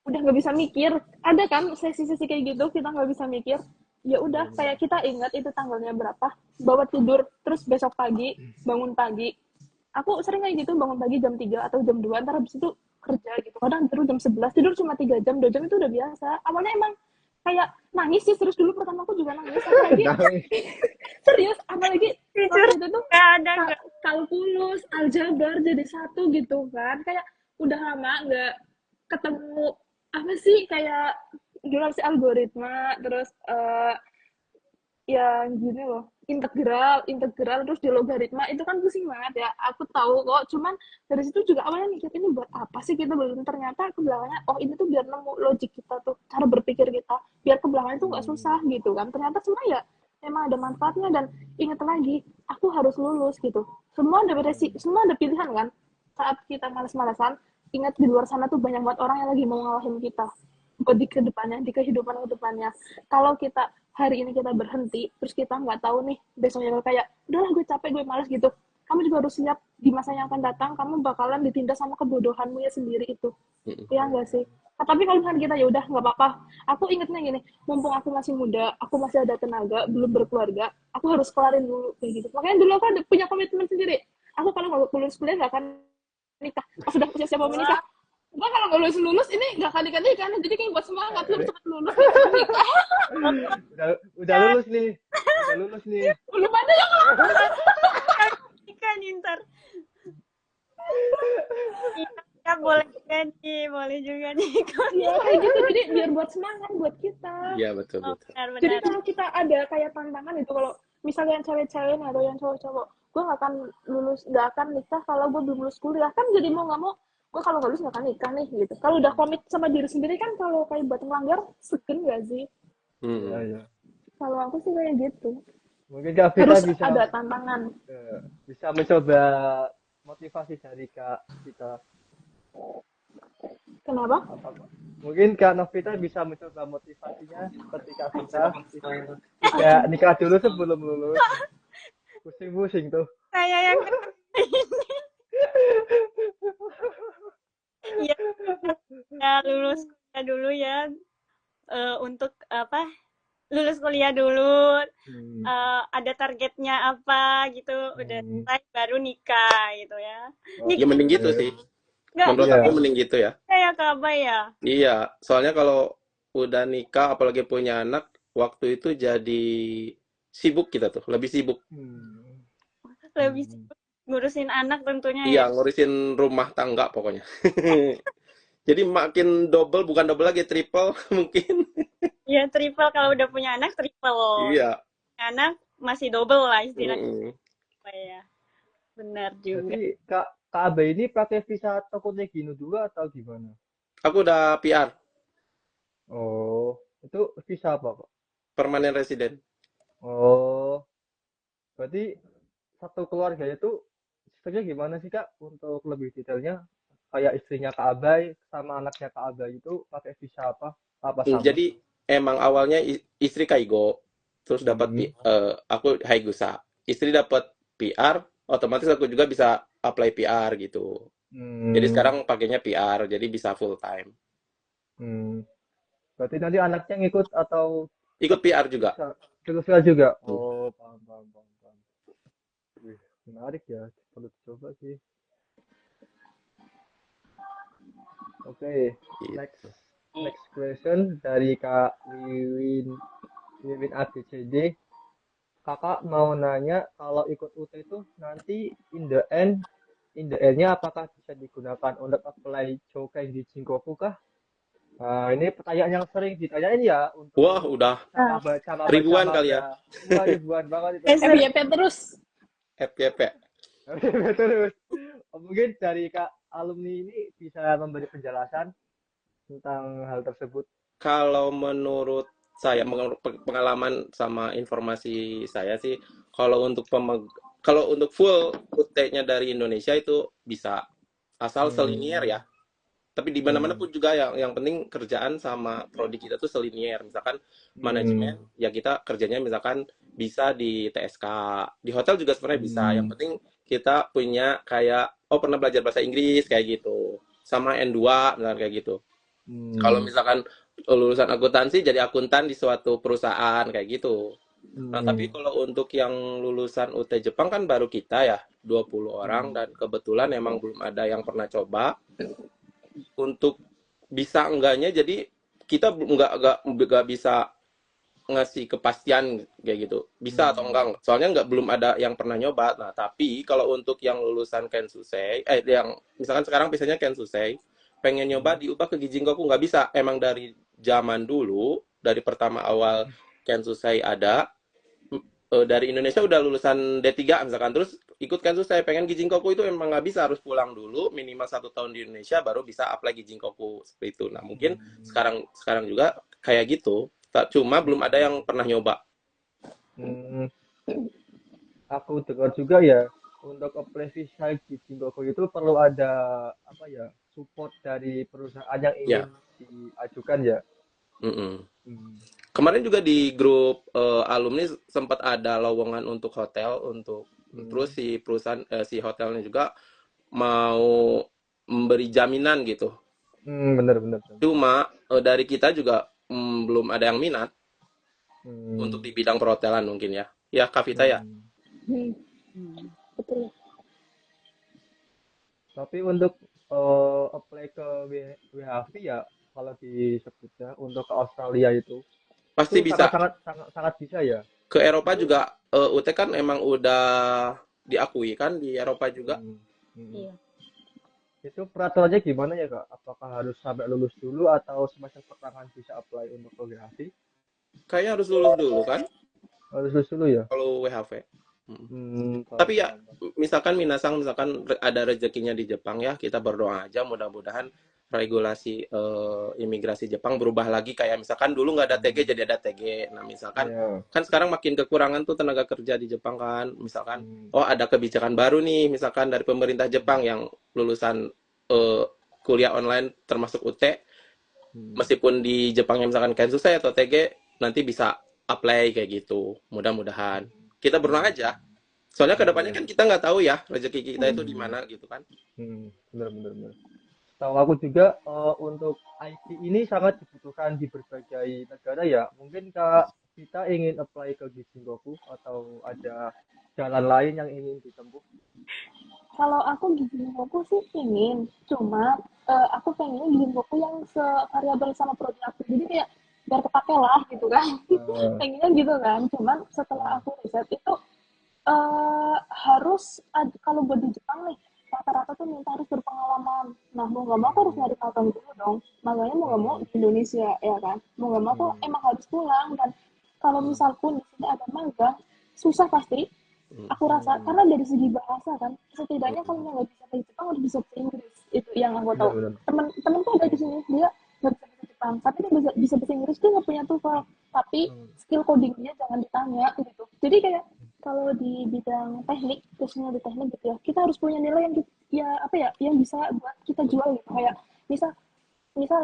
udah nggak bisa mikir, ada kan sesi-sesi kayak gitu kita nggak bisa mikir, ya udah Benar-benar. kayak kita ingat itu tanggalnya berapa, bawa tidur, terus besok pagi bangun pagi. Aku sering kayak gitu, bangun pagi jam 3 atau jam 2, ntar habis itu kerja gitu. Kadang tidur jam 11, tidur cuma 3 jam, 2 jam itu udah biasa. Awalnya emang kayak nangis sih, terus dulu pertama aku juga nangis. Apalagi, Nangis. serius, apalagi Jujur, waktu itu tuh nggak ada nggak. kalkulus, aljabar jadi satu gitu kan. Kayak udah lama nggak ketemu, apa sih, kayak gimana sih algoritma, terus yang gini loh, integral terus di logaritma itu kan pusing banget ya, aku tahu kok. Cuman dari situ juga awalnya mikir ini buat apa sih kita belum, ternyata ke belakangnya oh ini tuh biar nemu logik kita tuh, cara berpikir kita biar ke belakangnya tuh nggak susah gitu kan. Ternyata semua ya memang ada manfaatnya. Dan ingat lagi, aku harus lulus gitu. Semua ada pilihan kan. Saat kita malas-malasan, ingat di luar sana tuh banyak banget orang yang lagi mau ngalahin kita buat di kedepannya, di kehidupan kedepannya. Kalau kita hari ini kita berhenti, terus kita nggak tahu nih besoknya, kayak udahlah gue capek, gue malas gitu, kamu juga harus siap di masa yang akan datang kamu bakalan ditindas sama kebodohanmu ya sendiri itu. Mm-mm. Ya enggak sih? Nah, tapi kalau misalnya kita ya udah nggak apa-apa, aku ingetnya gini, mumpung aku masih muda, aku masih ada tenaga, belum berkeluarga, aku harus kelarin dulu kayak gitu. Makanya dulu aku ada punya komitmen sendiri, aku kalau nggak lulus kuliah nggak akan nikah. Pas sudah usia siapa menikah, Wah, gue kalau nggak lulus ini nggak akan nikah nikah. Jadi kayak buat semangat, lu cepet lulus biar cepet nikah. Udah lulus nih. Udah lulus nih. Belum ada yang kan ntar. Iya, boleh jadi, boleh juga nih. ya kayak gitu. Jadi biar buat semangat buat kita. Iya, betul Oh, betul. Jadi benar-benar. kalau kita ada kayak tantangan itu, kalau misalnya yang cewek-cewek atau yang cowok-cowok, gue nggak akan nikah kalau gue belum lulus kuliah kan. Jadi mau nggak mau gue kalau nggak lulus nggak akan nikah nih gitu. Kalau udah komit sama diri sendiri kan, kalau kayak buat melanggar segen gak sih? Iya, Mm-mm. iya. Kalau aku sih kayak gitu, Mungkin Kak Vita harus bisa ada tantangan. bisa mencoba motivasi dari Kak Vita. Kenapa? Apa, Pak? Mungkin Kak Novita bisa mencoba motivasinya seperti Kak Vita. Tidak nikah dulu sebelum lulus. Pusing-pusing tuh. Saya yang iya, ya lulus kuliah dulu ya. Untuk apa? Lulus kuliah dulu. Hmm. Ada targetnya apa gitu. Udah Hmm. selesai baru nikah gitu ya. Ya Nikah mending gitu sih. nggak Menurut Iya. aku mending gitu ya. kayak Kak ya. Iya, soalnya kalau udah nikah apalagi punya anak, waktu itu jadi sibuk kita tuh, lebih sibuk. Hmm. Lebih sibuk ngurusin anak tentunya ya. Iya, ngurusin rumah tangga pokoknya. Jadi makin double, bukan double lagi, triple mungkin. Ya triple, kalau udah punya anak triple. Iya. Anak masih double lah istilahnya Mm-mm. ya. Benar juga. Jadi Kak Abe ini pakai visa Tokonya Gino dulu atau gimana? Aku udah PR, Oh, itu visa apa, Pak? permanent resident. Oh, berarti satu keluarga itu sistemnya gimana sih, Kak? Untuk lebih detailnya, kayak istrinya Kak Abai sama anaknya Kak Abai itu pakai visa apa? Apa sama? Jadi emang awalnya istri Kaigo, terus dapat Hmm. aku Haigusa. Istri dapat PR, otomatis aku juga bisa apply PR gitu. Jadi Hmm. sekarang pakainya PR, jadi bisa full time. Hmm. Berarti nanti anaknya ngikut atau Ikut tetap PR juga. sosial juga? Hmm. Oh, paham, paham, paham, paham. Wih, menarik ya. Perlu dicoba sih. Oke, next Gitu. next question dari Kak Wiwin ABCD. Kakak mau nanya kalau ikut UT itu nanti in the end-nya apakah bisa digunakan untuk apply Chokai di Jinkoku kah? Nah, ini pertanyaan yang sering ditanyain ya Wah, untuk udah Nah, sama baca ribuan kali ya. maga. Wah, ribuan banget itu. FYP terus. FYP. Terus, mungkin dari Kak alumni ini bisa memberi penjelasan tentang hal tersebut. Kalau menurut saya, menurut pengalaman sama informasi saya sih, kalau untuk full UT-nya dari Indonesia itu bisa asal selinier Hmm, ya. Tapi di mana-mana hmm, pun juga yang penting kerjaan sama prodi kita tuh selinier. Misalkan hmm, manajemen, ya kita kerjanya misalkan bisa di TSK, di hotel juga sebenarnya bisa. Yang hmm, penting kita punya kayak pernah belajar bahasa Inggris kayak gitu. Sama N2 misalkan kayak gitu. Kalau hmm, misalkan lulusan akuntansi jadi akuntan di suatu perusahaan kayak gitu. Nah, hmm, tapi kalau untuk yang lulusan UT Jepang kan baru kita ya, 20 orang hmm, dan kebetulan emang belum ada yang pernah coba untuk bisa enggaknya jadi kita nggak bisa ngasih kepastian kayak gitu bisa atau hmm, enggak soalnya nggak belum ada yang pernah nyoba. Nah tapi kalau untuk yang lulusan Kensusei yang misalkan sekarang biasanya Kensusei pengen nyoba hmm, diubah ke Gijingoku nggak bisa, emang dari zaman dulu dari pertama awal Kensusei ada dari Indonesia udah lulusan D3 misalkan terus ikut Kensusei pengen Gijinkoku itu emang nggak bisa, harus pulang dulu minimal 1 tahun di Indonesia baru bisa apply Gijinkoku seperti itu. Nah mungkin hmm, sekarang sekarang juga kayak gitu, cuma belum ada yang pernah nyoba. hmm. Aku dengar juga ya untuk apply visa di Singapura itu perlu ada apa ya support dari perusahaan yang ingin Ya. diajukan ya. Mm-mm. Hmm, Kemarin juga di grup alumni sempat ada lowongan untuk hotel untuk terus hmm, si perusahaan si hotelnya juga mau memberi jaminan gitu. bener bener. Bener. Cuma dari kita juga belum ada yang minat untuk Hmm, di bidang perhotelan mungkin ya. Ya Kak Vita ya. hmm. Hmm, betul. Tapi untuk apply ke WHV ya kalau disebutnya untuk ke Australia itu Pasti sangat bisa. sangat sangat sangat bisa ya. Ke Eropa Itu juga UT kan emang udah diakui kan di Eropa juga. hmm, hmm. iya. Itu peraturannya gimana ya Kak? Apakah harus sampai lulus dulu atau semester pertengahan bisa apply untuk WHV? Kayaknya harus lulus dulu kan Harus lulus dulu ya? kalau WHV. Mm. Paham, Tapi ya paham, paham. misalkan misalkan ada rezekinya di Jepang ya, kita berdoa aja mudah-mudahan regulasi imigrasi Jepang berubah lagi kayak misalkan dulu nggak ada TG Hmm, jadi ada TG. Nah, misalkan ya. kan sekarang makin kekurangan tuh tenaga kerja di Jepang kan. Misalkan Hmm, oh ada kebijakan baru nih misalkan dari pemerintah Jepang yang lulusan eh, kuliah online termasuk UT hmm, meskipun di Jepangnya misalkan Kensusei atau TG nanti bisa apply kayak gitu. Mudah-mudahan kita berdoa hmm, aja. Soalnya kedepannya benar-benar. kan kita nggak tahu ya rezeki kita itu di Hmm, mana gitu kan. benar-benar. Tahu aku juga untuk IT ini sangat dibutuhkan di berbagai negara ya. Mungkin Kak kita ingin apply ke Gijingoku atau ada jalan lain yang ingin ditempuh. Kalau aku gizi fokus sih ingin, cuma aku pengennya gizi fokus yang sevariabel sama prodi aku. Jadi kayak biar kepake lah gitu kan. Eh, Pengennya gitu kan. Cuman setelah eh, aku riset itu kalau buat di Jepang nih rata-rata tuh minta harus berpengalaman. Nah mau nggak mau aku harus hmm, nyari magang dulu dong. Makanya mau nggak mau hmm, di Indonesia ya kan. Mau nggak mau aku hmm, emang harus pulang dan kalau Hmm. misal pun di sini ada magang susah pasti Hmm. aku rasa hmm, karena dari segi bahasa kan setidaknya kalau Hmm. nggak bisa bahasa Jepang harus bisa bahasa Inggris itu yang aku tahu benar-benar. temen tuh ada di sini dia nggak bisa bahasa Jepang tapi dia bisa bahasa Inggris dia nggak punya TOEFL tapi Hmm, skill codingnya jangan ditanya gitu jadi kayak kalau di bidang teknik khususnya di teknik gitu ya kita harus punya nilai yang ya apa ya yang bisa buat kita jual gitu kayak misal misal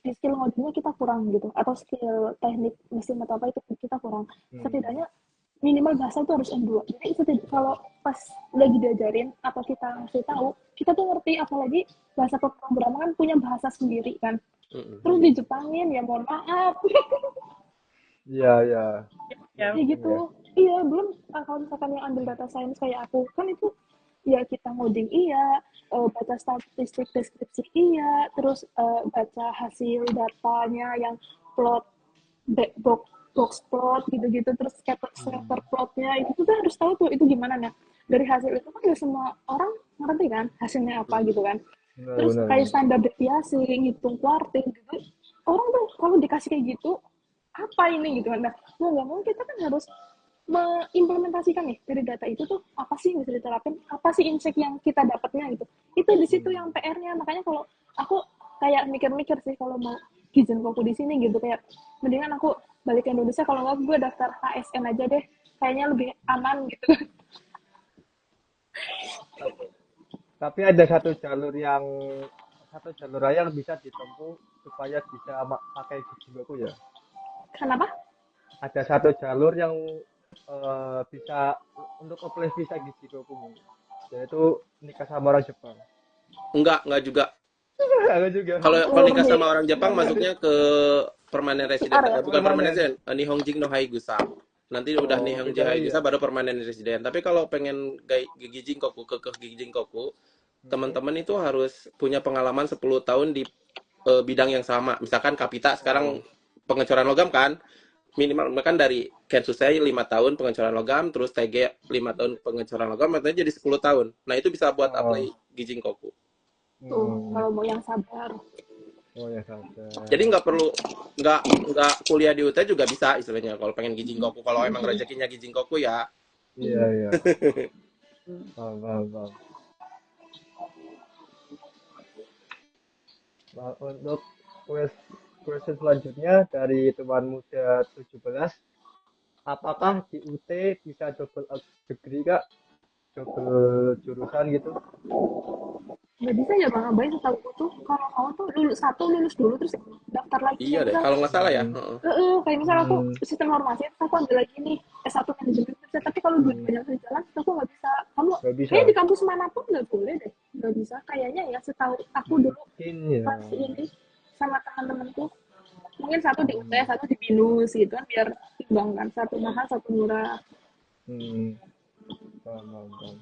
di skill ngodingnya kita kurang gitu, atau skill teknik mesin atau apa itu kita kurang. Setidaknya minimal bahasa itu harus N2. Jadi kalau pas lagi diajarin atau kita ngasih tahu, kita tuh ngerti, apalagi bahasa pemrograman kan punya bahasa sendiri kan. Terus di Jepangin, ya mohon maaf. Iya, iya. Ya. Ya gitu. Iya, belum kalau misalkan yang ambil data science kayak aku, kan itu ya kita ngoding iya, baca statistik deskripsi iya, terus baca hasil datanya yang plot, box plot gitu-gitu, terus scatter plotnya itu tuh harus tahu tuh itu gimana. Nah, dari hasil itu kan ya semua orang ngerti kan hasilnya apa gitu kan. Terus Benar, kayak benar. standar deviasi, ngitung quartile gitu, orang tuh kalau dikasih kayak gitu, apa ini gitu kan. Nah, mau nggak mau kita kan harus mengimplementasikan nih dari data itu tuh apa sih yang bisa diterapin, apa sih insight yang kita dapatnya gitu. Itu di situ yang PR-nya. Makanya kalau aku kayak mikir-mikir sih kalau mau Gizen Koku di sini gitu, kayak mendingan aku balik ke Indonesia, kalau nggak gue daftar HSN aja deh, kayaknya lebih aman gitu. Tapi ada satu jalur raya yang bisa ditempuh supaya bisa pakai Gijigoku ya. Kenapa? Ada satu jalur yang bisa untuk apply visa Gijigoku, yaitu nikah sama orang Jepang. Enggak juga. Aku juga. Kalau nikah Lebih sama orang Jepang masuknya ke permanent resident. PR ya. Bukan permanent Permanen. resident, Nihonjin no Haigusa. Nanti udah Oh, Nihonjin beda lagi Haigusa ya. baru permanent resident. Tapi kalau pengen Gigijin Koku ke Gigijin Koku, Hmm. teman-teman itu harus punya pengalaman 10 tahun di bidang yang sama. Misalkan Kapita sekarang Oh. pengecoran logam kan, minimal kan dari Kensusei 5 tahun pengecoran logam, terus TG 5 tahun pengecoran logam, artinya jadi 10 tahun. Nah, itu bisa buat apply Oh. Gijin Koku. Tuh, Hmm. kalau mau yang sabar. Oh ya sabar. Jadi nggak perlu nggak kuliah di UT juga bisa istilahnya kalau pengen Gijin Koku. Kalau emang rezekinya Gijin Koku ya. Iya, iya. Paham, paham, paham. Nah, untuk question selanjutnya dari teman muda 17, apakah di UT bisa double degree Kak? Double jurusan gitu? Nggak bisa ya Bang Abai, setahu aku tuh kalau kamu tuh lulus satu, lulus dulu, terus daftar lagi Iya kayak deh, misal kalau nggak salah ya. Hmm. kayak misal aku Hmm. sistem informasi, terus aku ambil lagi nih S1 manajemen kerja, tapi kalau dua-duanya harus jalan, terus aku nggak bisa. Kamu Gak bisa. kayak di kampus manapun nggak boleh deh, nggak bisa kayaknya ya, setahu aku dulu Mungkin ya. pas ini sama teman-temanku, mungkin satu di UT, satu di BINUS gitu kan, biar imbang kan, satu mahal satu murah. Hmm. Paham, paham, paham.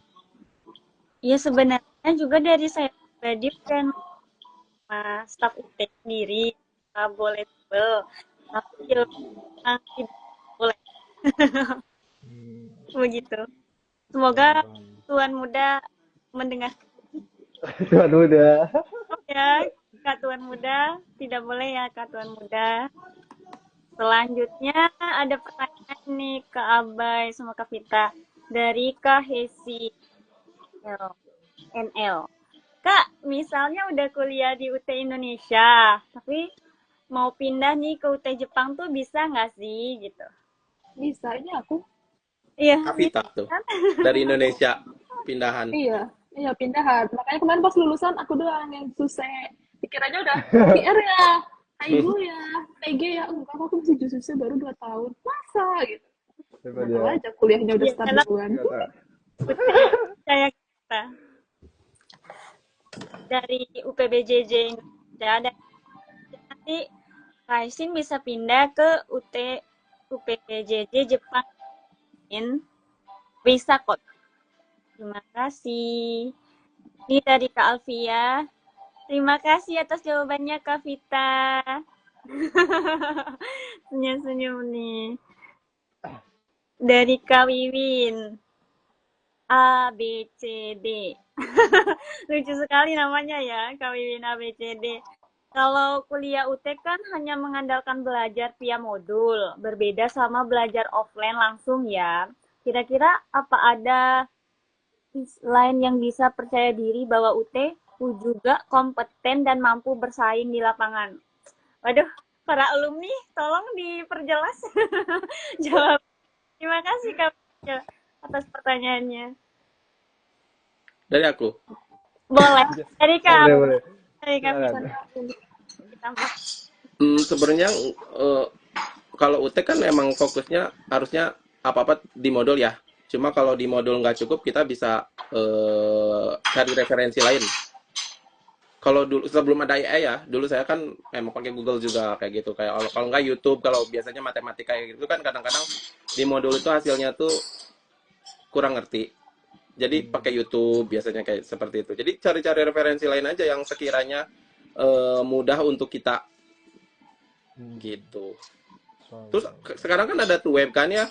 Ya sebenarnya juga dari saya pribadi bukan sama staf UT sendiri boleh double, tapi ya memang tidak boleh Hmm. begitu. Paham, Semoga paham. Tuan Muda mendengar Tuhan udah. ya, Kak Tuan Muda, tidak boleh ya Kak Tuan Muda. Selanjutnya ada pertanyaan nih ke Abai sama Kak Vita dari Kak Hesi NL. Kak, misalnya udah kuliah di UT Indonesia, tapi mau pindah nih ke UT Jepang tuh bisa nggak sih gitu? Bisa, ini aku. Iya, Kapita bisa tuh kan? dari Indonesia pindahan. Iya pindahan. Makanya kemarin pas lulusan aku doang yang susah. Pikirannya udah PR ya, Aigo ya, TG ya. Enggak, aku masih susah baru 2 tahun. Masa gitu. Coba Nggak dia. tahu aja kuliahnya udah Iya, start karena duluan. Kata. kayak kita dari UPBJJ Indonesia dan nanti Kaisin bisa pindah ke UPBJJ Jepang. Bisa kok. Terima kasih. Ini dari Kak Alfia. Terima kasih atas jawabannya Kak Vita. Senyum-senyum nih. Dari Kak Wiwin. A, B, C, D. Lucu sekali namanya ya, Kak Wiwin A, B, C, D. Kalau kuliah UT kan hanya mengandalkan belajar via modul. Berbeda sama belajar offline langsung ya. Kira-kira apa ada lain yang bisa percaya diri bahwa UT juga kompeten dan mampu bersaing di lapangan? Waduh, para alumni tolong diperjelas jawab. Terima kasih Kak atas pertanyaannya. Dari aku. Boleh. Dari Kak. Boleh, boleh. Dari Kak Silakan. ditambah. Sebenarnya eh, kalau UT kan emang fokusnya harusnya apa-apa di modul ya. Cuma kalau di modul nggak cukup, kita bisa cari referensi lain. Kalau dulu sebelum ada AI ya, dulu saya kan emang pakai Google juga kayak gitu. Kayak kalau nggak YouTube, kalau biasanya matematika kayak gitu kan kadang-kadang di modul itu hasilnya tuh kurang ngerti. Jadi pakai YouTube biasanya kayak seperti itu. Jadi cari-cari referensi lain aja yang sekiranya mudah untuk kita gitu. Terus sekarang kan ada tuh web kan ya,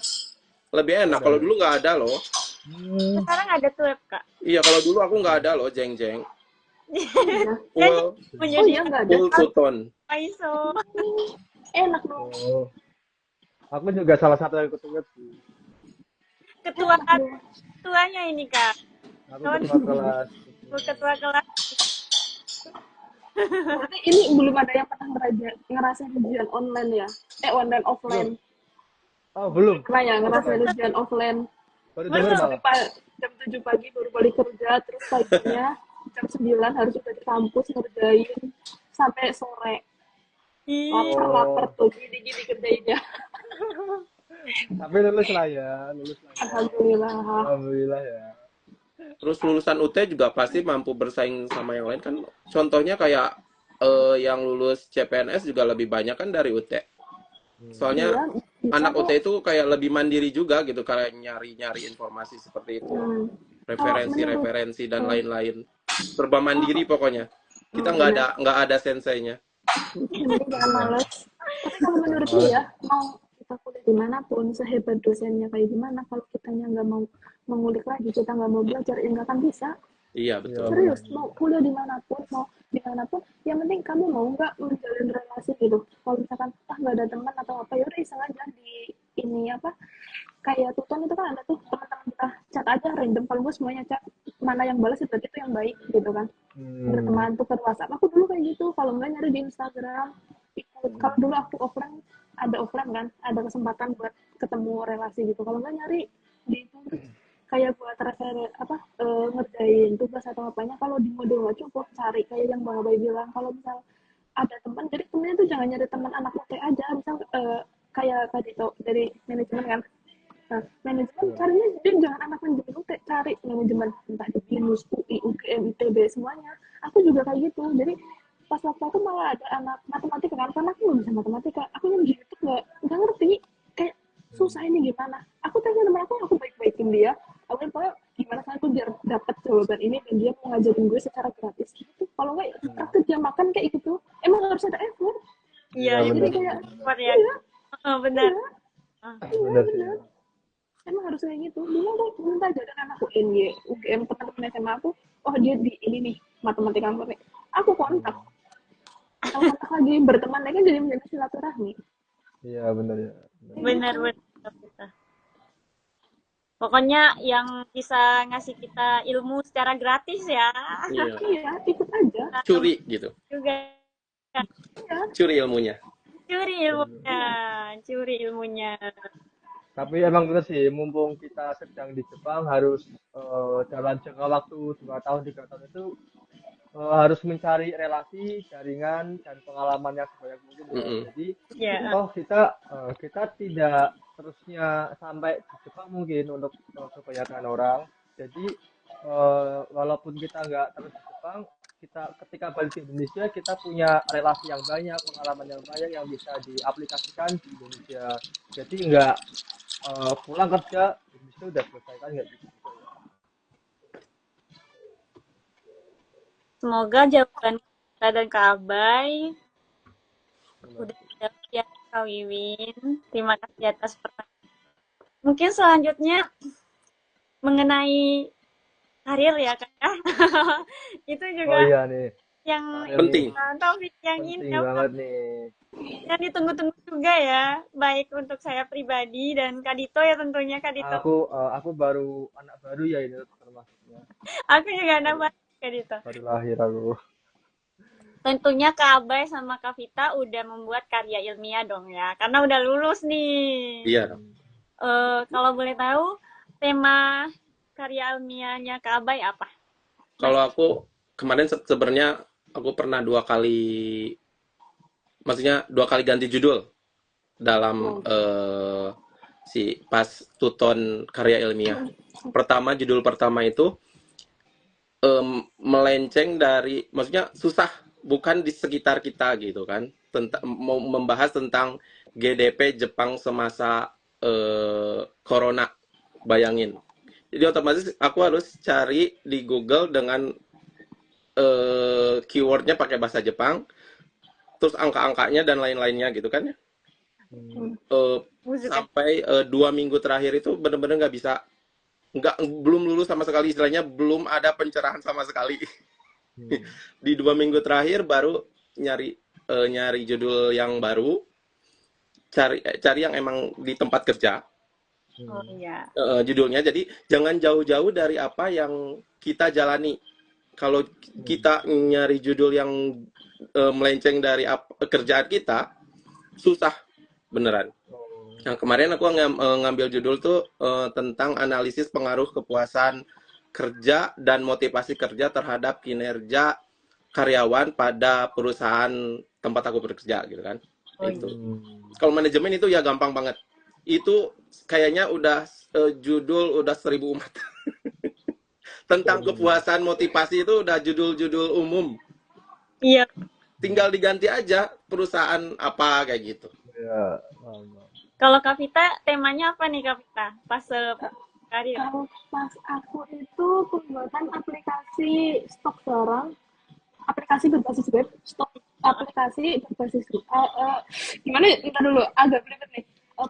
lebih enak. Kalau dulu nggak ada loh. Sekarang ada tuh web, Kak. Iya, kalau dulu aku nggak ada loh, jeng-jeng. Iya. Jadi Full, punya Oh dia iya nggak ada. full tuton. ISO. Enak dong. Oh, aku juga salah satu yang ikut web sih. Ketua Enak dong. ketuanya ini, Kak. Aku Kawan ketua kelas. ketua kelas. Berarti ini belum ada yang pernah ngerasain ujian online ya? Online offline. Oh, belum. Pernah ya ngerasain ujian offline? Baru Belum. denger malah. Jam 7 pagi baru balik kerja, terus paginya jam 9 harus udah di kampus ngerjain sampai sore. Ih, Lapar tuh gini-gini kerjainnya. Tapi lulus lah ya, lulus lah ya. Alhamdulillah. Alhamdulillah ya. Terus lulusan UT juga pasti mampu bersaing sama yang lain kan. Contohnya kayak yang lulus CPNS juga lebih banyak kan dari UT. Soalnya Iya, bisa anak kok. UT itu kayak lebih mandiri juga gitu, kayak nyari-nyari informasi seperti itu. Hmm. Referensi-referensi dan lain-lain. Serba mandiri pokoknya. Kita nggak ada senseinya. Yang penting jangan males. Tapi kalau menurutku ya, mau kita kuliah dimanapun, sehebat dosennya kayak gimana, kalau kitanya nggak mau mengulik lagi, kita nggak mau belajar, ya nggak akan bisa. Iya, betul. Serius, mau kuliah dimanapun, mau dimanapun, yang penting kamu mau nggak menjalin relasi gitu. Kalau misalkan nggak ada teman atau apa, yaudah iseng aja di ini apa, kayak tuton itu kan ada tuh teman-teman kita chat aja random, kalau gue semuanya chat, mana yang balas berarti itu yang baik gitu kan. Berteman tuh ke WhatsApp, aku dulu kayak gitu. Kalau nggak nyari di Instagram, ikut. Kalau dulu aku offline, ada offline kan, ada kesempatan buat ketemu relasi gitu. Kalau nggak nyari di itu, kayak buat ngerjain tugas atau apanya, kalau di modul nggak cukup, cari kayak yang Bang Abai bilang, kalau misal ada teman, jadi temennya tuh jangan nyari teman anak UT aja, misal kayak tadi tuh dari manajemen kan. Nah, manajemen carinya jadi jangan anak manajemen UT, cari manajemen entah di BINUS, UI, UGM, ITB semuanya. Aku juga kayak gitu. Jadi pas waktu aku malah ada anak matematika kan, karena aku nggak bisa matematika, aku yang di YouTube nggak ngerti, kayak susah ini gimana. Aku tanya teman aku baik-baikin dia. Aku pokoknya gimana kan aku biar dapat jawaban ini, dan dia mau ngajarin gue secara gratis gitu. Kalau nggak praktek jam makan kayak gitu, emang harus ada effort. iya, Iya, itu benar. Kayak support ya. iya, Benar. Benar sih. emang harus kayak gitu. Dulu aku minta ajaran anakku UNY, UGM, teman-teman SMA aku, oh dia di ini nih matematika murni, aku kontak. Kalau kontak lagi berteman lagi jadi menjadi silaturahmi. Iya, benar ya. Benar, benar. Pokoknya yang bisa ngasih kita ilmu secara gratis ya. Iya. Iya, ikut aja. Curi gitu. Juga Iya. Curi ilmunya. curi ilmunya. Tapi emang bener sih, mumpung kita sedang di Jepang, harus dalam jangka waktu 2 tahun, 3 tahun itu harus mencari relasi, jaringan, dan pengalaman yang sebanyak mungkin ya. Mm-mm. Jadi, Ya, toh kita tidak terusnya sampai di Jepang mungkin untuk kebanyakan orang. Jadi, walaupun kita nggak terus di Jepang, kita ketika balik ke Indonesia, kita punya relasi yang banyak, pengalaman yang banyak yang bisa diaplikasikan di Indonesia. Jadi nggak pulang kerja, Indonesia udah selesai kan nggak gitu. semoga jawaban kita dan Kak Abai udah siap ya, Kak Wiwin. Terima kasih atas pertanyaan. Mungkin selanjutnya mengenai karir ya, Kak. Itu Oh juga iya nih, yang Penting. topik yang ini penting banget nih. yang ditunggu-tunggu juga ya, baik untuk saya pribadi dan Kak Dito ya tentunya, Kak Dito. Aku baru anak baru ya ini termasuknya. Aku juga anak baru, Kak Dito. Baru lahir aku. Tentunya Kak Abai sama Kak Vita udah membuat karya ilmiah dong ya, karena udah lulus nih. Iya. Kalau boleh tahu, tema karya ilmiahnya Kak Abai apa? Kalau aku kemarin sebenarnya aku pernah 2 kali maksudnya 2 kali ganti judul dalam Oh. si pas tuton karya ilmiah. Judul pertama itu melenceng dari, maksudnya susah, bukan di sekitar kita gitu kan, tentang mau membahas tentang GDP Jepang semasa corona, bayangin. Jadi otomatis aku harus cari di Google dengan keywordnya pakai bahasa Jepang, terus angka-angkanya dan lain-lainnya gitu kan ya. Musik Sampai 2 minggu terakhir itu bener-bener nggak bisa, belum lulus sama sekali, istilahnya belum ada pencerahan sama sekali. Di 2 minggu terakhir baru nyari judul yang baru, cari yang emang di tempat kerja. Oh iya. Judulnya, jadi jangan jauh-jauh dari apa yang kita jalani. Kalau kita nyari judul yang melenceng dari kerjaan kita, susah beneran. Nah, kemarin aku ngambil judul tuh tentang analisis pengaruh kepuasan kerja dan motivasi kerja terhadap kinerja karyawan pada perusahaan tempat aku bekerja gitu kan. Oh, Itu. Kalau manajemen itu ya gampang banget. Itu kayaknya udah judul udah 1000 umat. Tentang kepuasan motivasi itu udah judul-judul umum. Iya. Tinggal diganti aja perusahaan apa kayak gitu. Ya. Kalau Kak Vita, temanya apa nih Kak Vita? Pas karir. Kalau pas aku itu pembuatan aplikasi stok barang, aplikasi berbasis web, aplikasi berbasis gimana ya? Ntar dulu, agak belibet nih.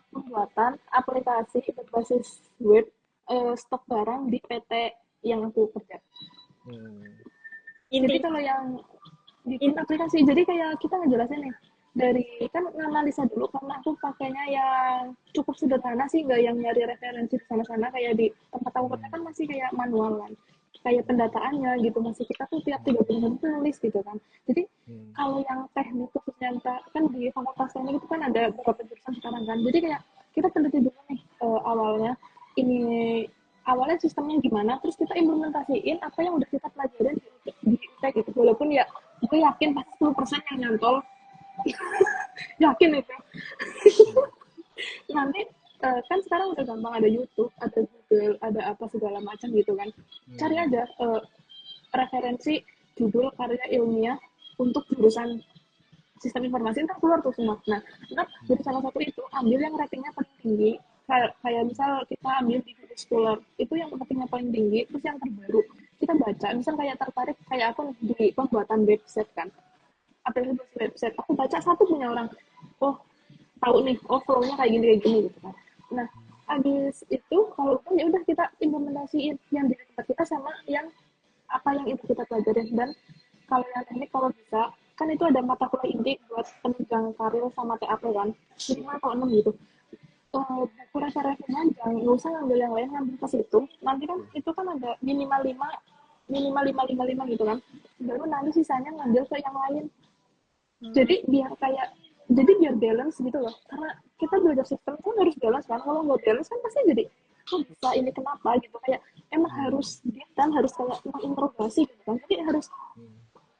Pembuatan aplikasi berbasis web stok barang di PT yang aku kerja. Jadi Intinya kalau yang bikin aplikasi, jadi kayak kita ngejelasin nih, dari kan nganalisa dulu, karena aku pakainya yang cukup sederhana sih, nggak yang nyari referensi di sana-sana, kayak di tempat aku kerja kan masih kayak manual kan, kayak pendataannya gitu, masih kita tuh tiap 30 menit tulis gitu kan. Jadi kalau yang teknik khususnya kan di fakultas teknik itu kan ada beberapa jurusan sekarang kan, jadi kayak kita teliti dulu nih awalnya sistemnya gimana, terus kita implementasiin apa yang udah kita pelajarin di UT gitu, walaupun ya gue yakin pasti 10% yang nyantol. Yakin itu. Nanti kan sekarang udah gampang, ada YouTube, ada Google, ada apa segala macam gitu kan. Cari aja referensi judul karya ilmiah untuk jurusan sistem informasi, kan keluar tuh semua. Nah, ntar dari salah satu itu ambil yang ratingnya paling tinggi. Kayak misal kita ambil di Google Scholar, itu yang ratingnya paling tinggi, terus yang terbaru kita baca. Misal kayak tertarik, kayak aku di pembuatan website kan, aplikasi website, aku baca satu punya orang, oh tahu nih, oh flow-nya kayak gini gitu kan. Nah, habis itu kalau ya udah kita implementasiin yang di tempat kita sama yang apa yang itu kita pelajarin. Dan kalau yang teknik, kalau bisa kan itu ada mata kuliah inti buat penunjang karir sama TAP kan, minimal kalau 6 gitu. Buku referensinya jangan, nggak usah ngambil yang lain, ngambil ke situ. Nanti kan itu kan ada minimal 5 gitu kan, baru nanti sisanya ngambil ke yang lain. Jadi biar balance gitu loh, karena kita belajar sistem kan harus balance kan. Kalau nggak balance kan pasti jadi kok bisa ini, kenapa gitu, kayak emang harus detail, harus kayak menginterogasi gitu kan. Jadi harus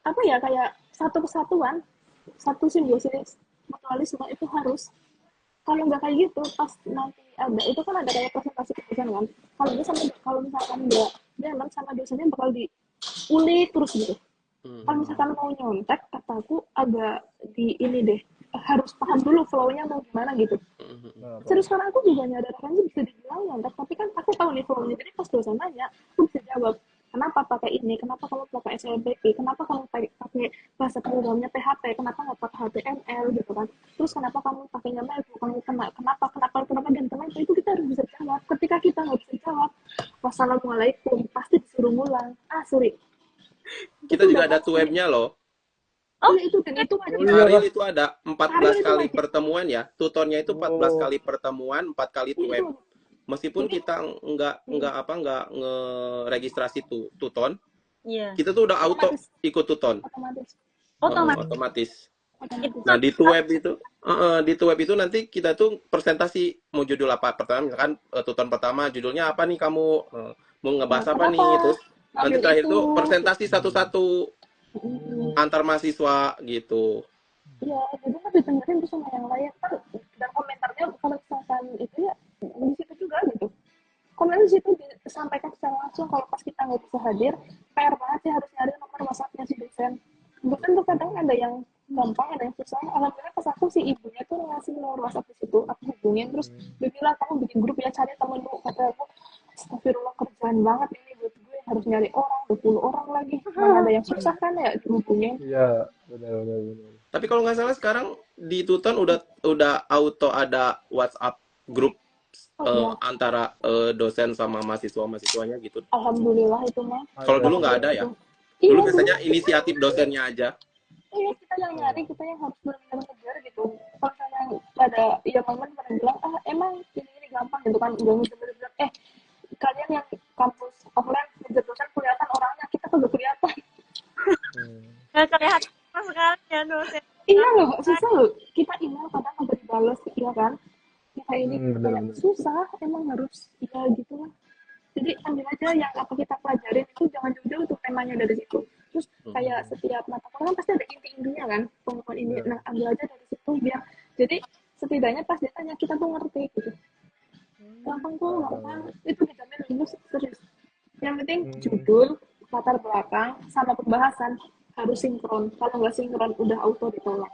apa ya, kayak satu kesatuan, satu simbiosis mutualisme itu harus. Kalau nggak kayak gitu, pas nanti ada itu kan ada kayak presentasi dosen kan, kalau misalkan nggak balance sama dosennya bakal diulik terus gitu. Kalau misalkan mau nyontek, kataku agak di ini deh, harus paham dulu flow-nya mau gimana gitu. Serius, karena aku juga nyadar kan bisa dibilang nyontek, tapi kan aku tahu nih flow-nya. Jadi pas dosen nanya, aku bisa jawab, kenapa pakai ini, kenapa kamu pakai SLPP, kenapa kamu pakai bahasa programnya PHP, kenapa nggak pakai HTML gitu kan. Terus kenapa kamu pakainya Mailchimp, kenapa dan kenapa, itu kita harus bisa jawab. Ketika kita nggak bisa jawab, wassalamualaikum, pasti disuruh ngulang. Sorry. Kita juga ada webnya loh. Oh, itu dan itu ada. Karil itu ada 14 Karil itu kali wajib. pertemuan ya. Tutornya itu 14 kali pertemuan, 4 kali web. Meskipun kita nggak ngeregistrasi tuton, iya. kita tuh udah auto ikut tuton. Otomatis. Nah, di web itu nanti kita tuh presentasi mau judul apa. Pertama misalkan tuton pertama judulnya apa nih kamu, mau ngebahas apa nih, terus nanti terakhir tuh presentasi satu-satu antar mahasiswa gitu. Iya, jadi lebih dengerin tuh sama yang lain kan, dan komentarnya kalau misalkan itu ya di situ juga gitu. Komen di situ disampaikan secara langsung kalau pas kita nggak bisa hadir, PR banget sih harus nyari nomor WhatsApp-nya si dosen. Dosen tuh kadang ada yang gampang, ada yang susah. Alhamdulillah pas aku si ibunya tuh ngasih nomor WhatsApp di situ, aku hubungin terus dia bilang kamu bikin grup ya cari temenmu. Kata aku, astagfirullah kerjaan banget ini buat gue harus nyari orang 20 orang lagi. Mana ada yang susah kan ya dihubungin. Iya, benar benar benar. Tapi kalau nggak salah sekarang di Tuton udah auto ada WhatsApp grup Oh iya, antara dosen sama mahasiswa-mahasiswanya gitu. alhamdulillah itu mah. Kalau Ada. dulu nggak ada ya. Iya, Dulu dulu biasanya inisiatif dosennya aja. iya kita yang nyari, kita yang harus benar-benar ngejar gitu. Kalau misalnya ada ya momen pada bilang emang ini gampang gitu kan, udah ngejar kalian yang kampus offline ngejar dosen kelihatan orangnya, kita tuh gak kelihatan. Nggak kelihatan sama sekali ya dosen. Iya loh, susah loh. Kita email kadang nggak dibales, iya kan? Kita ini Benar kayak benar. susah, emang harus iya gitu lah. Jadi ambil aja yang apa kita pelajarin itu jangan jauh-jauh tuh temanya dari situ. Terus kayak setiap mata kuliah kan pasti ada inti-intinya kan, pengumuman ini. Nah ambil aja dari situ biar jadi setidaknya pas ditanya kita tuh ngerti gitu. Gampang tuh, gampang. Itu dijamin lulus serius. Yang penting judul, latar belakang, sama pembahasan harus sinkron. Kalau nggak sinkron udah auto ditolak.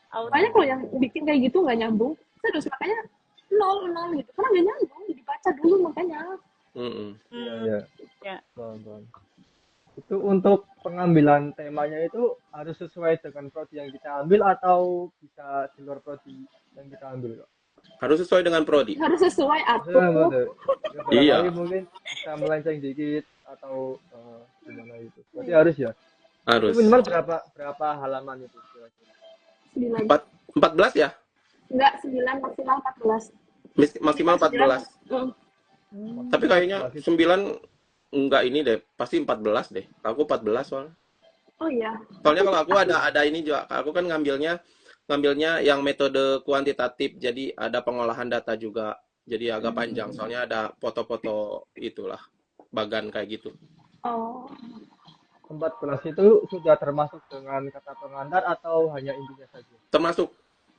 Makanya kalau yang bikin kayak gitu nggak nyambung, serius makanya nol gitu. Karena nggak nyambung, dibaca dulu makanya. Mm-mm. Iya iya. Ya. Paham. Itu untuk pengambilan temanya itu harus sesuai dengan prodi yang kita ambil atau bisa di luar prodi yang kita ambil kok? Harus sesuai dengan prodi. Harus sesuai Iya atuh. betul. Ya, Iya. barangkali mungkin bisa melenceng dikit atau gimana itu. Berarti harus ya. Harus. Itu minimal berapa halaman itu kira-kira? 9. 14 ya? Enggak, 9 maksimal 14. Maksimal 14. Tapi kayaknya 9 enggak ini deh, pasti 14 deh. Aku 14 soalnya. Oh iya. Soalnya kalau aku ada ini juga, aku kan ngambilnya yang metode kuantitatif, jadi ada pengolahan data juga. Jadi agak panjang, soalnya ada foto-foto itulah, bagan kayak gitu. Oh. 14 itu sudah termasuk dengan kata pengantar atau hanya intinya saja? Termasuk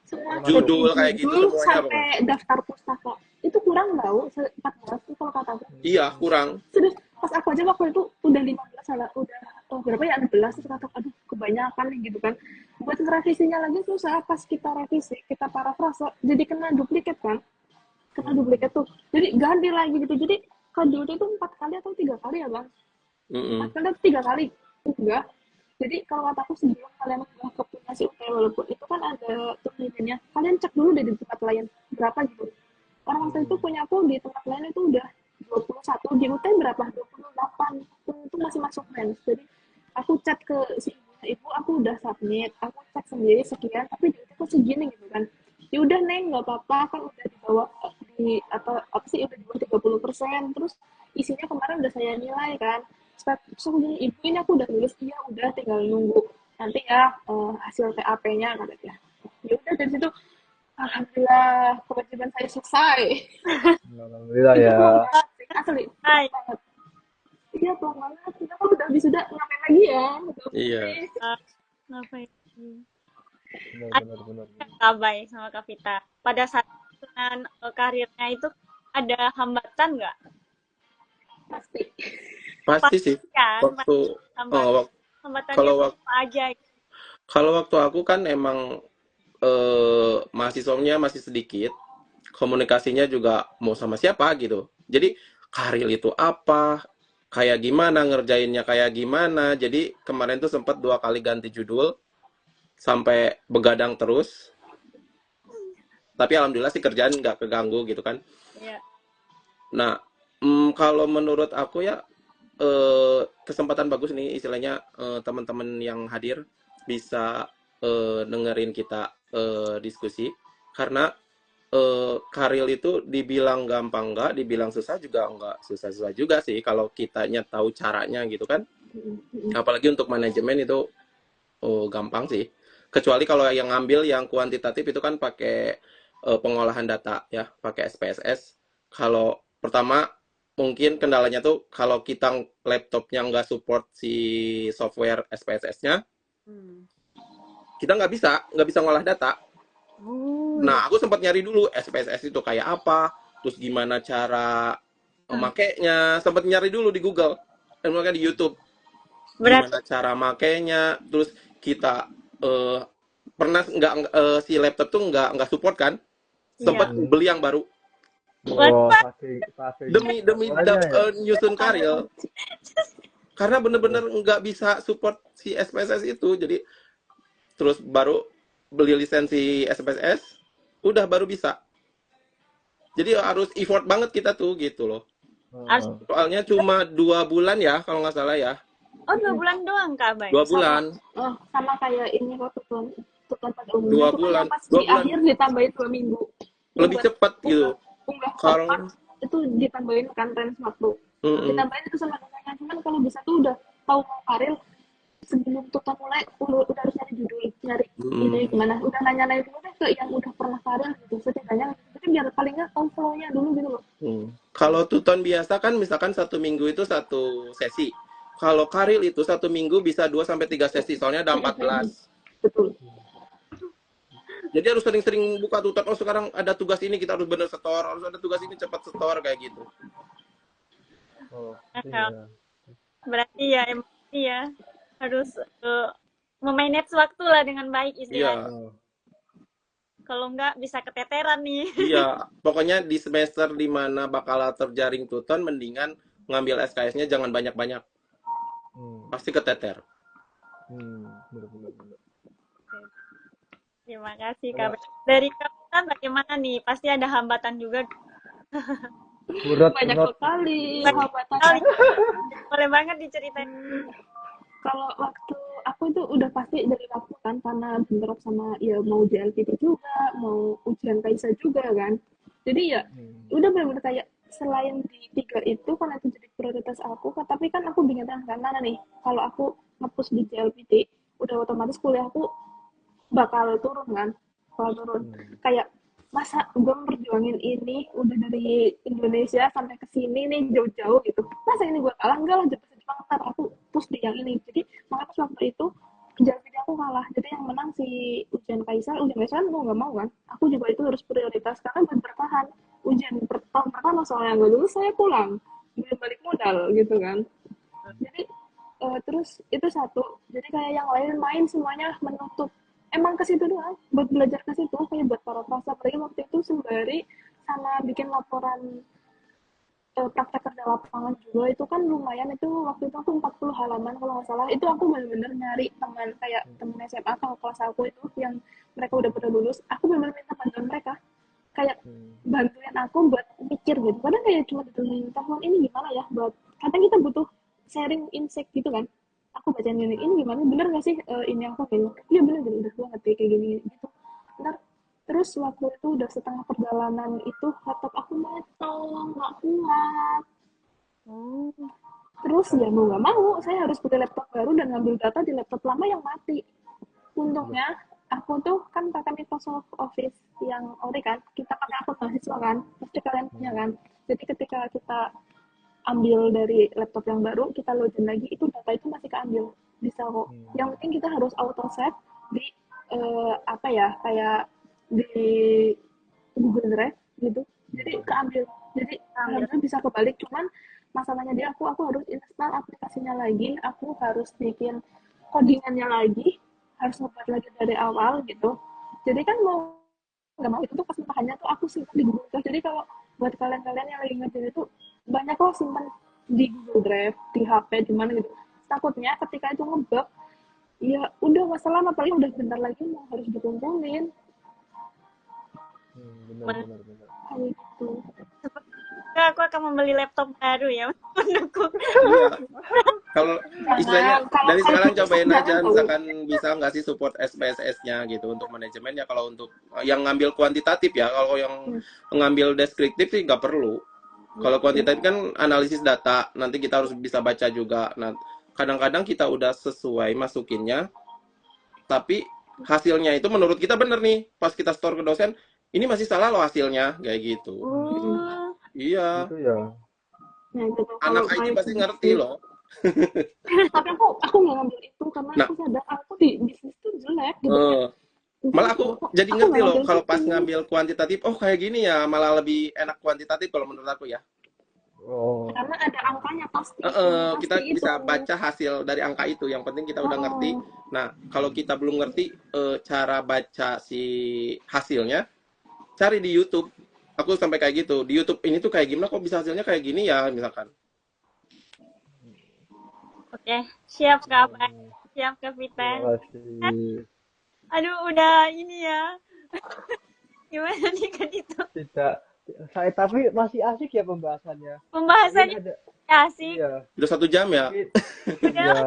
Semua judul kayak gitu judul semuanya sampai daftar pustaka. Itu kurang tahu 14 tuh kalau kata aku. Iya, kurang. Serius, pas aku aja waktu itu udah 15 salah, udah berapa ya 16 terus kata aduh kebanyakan nih gitu kan. Buat ngerevisinya lagi susah, pas kita revisi, kita parafrase jadi kena duplikat kan. Kena duplikat tuh. Jadi ganti lagi gitu. Jadi kadul itu 4 kali atau 3 kali ya, Bang? 4 kali atau 3 kali? Enggak. Jadi kalau kataku sebelum kalian udah kepunya si UT walaupun itu kan ada turunannya, kalian cek dulu deh di tempat lain berapa gitu. Orang waktu itu punya aku di tempat lain itu udah 21, di UT berapa? 28. Itu masih masuk range. Jadi aku chat ke si ibu aku udah submit, aku cek sendiri sekian, tapi di UT kok segini gitu kan. Ya udah Neng, nggak apa-apa kan udah dibawa di atau apa sih udah di bawah 30%, terus isinya kemarin udah saya nilai kan. Terus aku bilang, ibu ini aku udah tulis, iya udah tinggal nunggu nanti ya hasil TAP-nya kata dia. Ya udah dari situ alhamdulillah kewajiban saya selesai. Alhamdulillah ya. Asli Hai. banget. Iya pelan banget, kita kan udah wisuda ngapain lagi ya? Iya. Ngapain? Benar. Kak Bay sama Kak Vita. Pada saat dengan karirnya itu ada hambatan nggak? Pasti sih. Kan? Waktu Hambatannya kalau apa aja? kalau waktu aku kan emang mahasiswanya masih sedikit, komunikasinya juga mau sama siapa gitu. Jadi karir itu apa, kayak gimana ngerjainnya kayak gimana. Jadi kemarin tuh sempat 2 kali ganti judul sampai begadang terus. Tapi alhamdulillah sih kerjaan nggak keganggu gitu kan. Iya. Nah, kalau menurut aku ya kesempatan bagus nih istilahnya teman-teman yang hadir bisa dengerin kita diskusi karena karir itu dibilang gampang nggak, dibilang susah juga nggak susah-susah juga sih kalau kitanya tahu caranya gitu kan. Apalagi untuk manajemen itu gampang sih. Kecuali kalau yang ngambil yang kuantitatif itu kan pakai pengolahan data ya, pakai SPSS. Kalau pertama mungkin kendalanya tuh kalau kita laptopnya nggak support si software SPSS-nya, kita nggak bisa ngolah data. Oh, Nah, aku sempat nyari dulu SPSS itu kayak apa, terus gimana cara makainya, sempat nyari dulu di Google dan makanya di YouTube berarti gimana cara makainya, terus kita eh, pernah si laptop tuh nggak support kan, iya. sempat beli yang baru Oh, What? saking demi awalnya ya. nyusun karir karena bener-bener nggak bisa support si SPSS itu, jadi terus baru beli lisensi SPSS, udah baru bisa. Jadi harus effort banget kita tuh gitu loh. Harus, Oh, Soalnya cuma 2 bulan ya kalau nggak salah ya, oh 2 bulan doang Kak Bay. 2 bulan, Sama kayak ini kok tutupan pada umumnya, dua cuma bulan, yang pas dua di bulan akhir ditambahin 2 minggu. Yang lebih buat cepat gitu. unggah Kalau kotak itu ditambahin kan range waktu. mm-mm, Ditambahin itu sama katanya, cuman kalau bisa tuh udah tahu mau karir sebelum tutor mulai udah harus nyari judul, nyari ini mm-mm, gimana, udah nanya-nanya dulu deh ke yang udah pernah karir gitu, setidaknya jadi biar paling nggak tahu flow-nya dulu gitu loh. Kalau tuton biasa kan misalkan 1 minggu itu 1 sesi. Kalau karil itu 1 minggu bisa 2 sampai 3 sesi, soalnya ada 14. Betul. Jadi harus sering-sering buka tutor. Oh sekarang ada tugas ini kita harus bener setor, harus ada tugas ini cepat setor kayak gitu. oh, Nah, iya. berarti ya emang ya harus memanage waktu lah dengan baik istilahnya. Iya, Oh, Kalau enggak bisa keteteran nih. iya. Pokoknya di semester dimana bakal terjaring tuton, mendingan ngambil SKS-nya jangan banyak-banyak. hmm, Pasti keteter. bener. Terima kasih Kalau Kak Bay. Dari Kak bagaimana nih? Pasti ada hambatan juga. Banyak berat. sekali Banyak hambatannya. sekali. Boleh banget diceritain. Kalau waktu aku itu udah pasti dari waktu kan, karena bentrok sama ya mau JLPT juga, mau ujian Kaisa juga kan. Jadi ya Hmm, udah bener-bener kayak selain di 3 itu karena itu jadi prioritas aku, tapi kan aku bingung kan mana nih kalau aku ngepush di JLPT udah otomatis kuliahku bakal turun kayak masa gue memperjuangin ini udah dari Indonesia sampai ke sini nih jauh-jauh gitu, masa ini gue kalah, enggak lah, Jepang ntar aku push di yang ini. Jadi makanya pas waktu itu jadi aku kalah, jadi yang menang si ujian Kaisar mau nggak mau kan aku juga itu harus prioritas karena buat bertahan. Ujian tahun pertama soalnya nggak lulus saya pulang belum balik modal gitu kan. Jadi terus itu satu, jadi kayak yang lain main semuanya menutup, emang ke situ doang buat belajar ke situ kayak buat para prasa, apalagi waktu itu sembari sama bikin laporan praktek kerja lapangan juga, itu kan lumayan, itu waktu itu aku 40 halaman kalau nggak salah. Itu aku bener-bener nyari teman kayak temen SMA kalau kelas aku itu yang mereka udah pada lulus, aku bener-bener minta bantuan mereka kayak bantuin aku buat mikir gitu, kadang kayak cuma ditemuin tahun ini gimana ya, buat kadang kita butuh sharing insight gitu kan, aku bacain ini gimana bener nggak sih, ini aku kayak iya bener bener udah gue ngerti kayak gini gitu. Ntar terus waktu itu udah setengah perjalanan itu laptop aku mati nggak kuat, terus ya mau nggak mau saya harus beli laptop baru dan ngambil data di laptop lama yang mati. Untungnya aku tuh kan pakai Microsoft Office yang ori kan, kita pakai akun mahasiswa kan, pasti kalian punya kan. Jadi ketika kita ambil dari laptop yang baru, kita login lagi, itu data itu masih keambil, bisa kok. Yang penting kita harus auto save di apa ya, kayak di Google Drive gitu. Jadi keambil. Jadi harusnya bisa kebalik, cuman masalahnya di aku harus install aplikasinya lagi, aku harus bikin codingannya lagi, harus ngebuat lagi dari awal gitu. Jadi kan mau nggak mau itu tuh pas imtahannya tuh aku simpan di Google Drive. Jadi kalau buat kalian-kalian yang lagi ngerjain itu banyak loh simpan di Google Drive, di HP, di mana gitu. Takutnya ketika itu ngebug, ya udah masalah, apalagi udah bentar lagi mau harus dikumpulin benar. kayak gitu. Sepertinya aku akan membeli laptop baru ya mendukung. Iya. Kalau istilahnya Kalau dari sekarang kalau cobain jangan aja, tahu. misalkan bisa nggak sih support SPSS-nya gitu untuk manajemennya. Kalau untuk yang ngambil kuantitatif ya, kalau yang ngambil deskriptif sih nggak perlu. Kalau kuantitatif kan analisis data, nanti kita harus bisa baca juga. Nah, kadang-kadang kita udah sesuai masukinnya, tapi hasilnya itu menurut kita bener nih. Pas kita store ke dosen, ini masih salah loh hasilnya, kayak gitu. Iya, Itu ya. Nah, gitu. anak Kalau IT kayak pasti ngerti loh. Tapi aku nggak ngambil itu karena Nah, aku sadar aku di bisnis tuh jelek gitu kan. eh, malah aku jadi Aku ngerti nggak loh ngambil kalau pas situ. ngambil kuantitatif, oh kayak gini ya, malah lebih enak kuantitatif kalau menurut aku ya. Oh. Karena ada angkanya pasti, Kita pasti itu. bisa baca hasil dari angka itu. Yang penting kita udah ngerti. Oh, Nah, kalau kita belum ngerti cara baca si hasilnya, cari di YouTube. Aku sampai kayak gitu. Di YouTube ini tuh kayak gimana kok bisa hasilnya kayak gini ya, misalkan. Oke, siap Kak Abay. Hmm, Siap Kak Vita. terima kasih. Aduh, udah ini ya. Gimana nih Kak Dito? Tidak, saya tapi masih asik ya pembahasannya. Mungkin Pembahasannya ada, asik. iya, Udah 1 jam ya. mungkin, Udah, iya,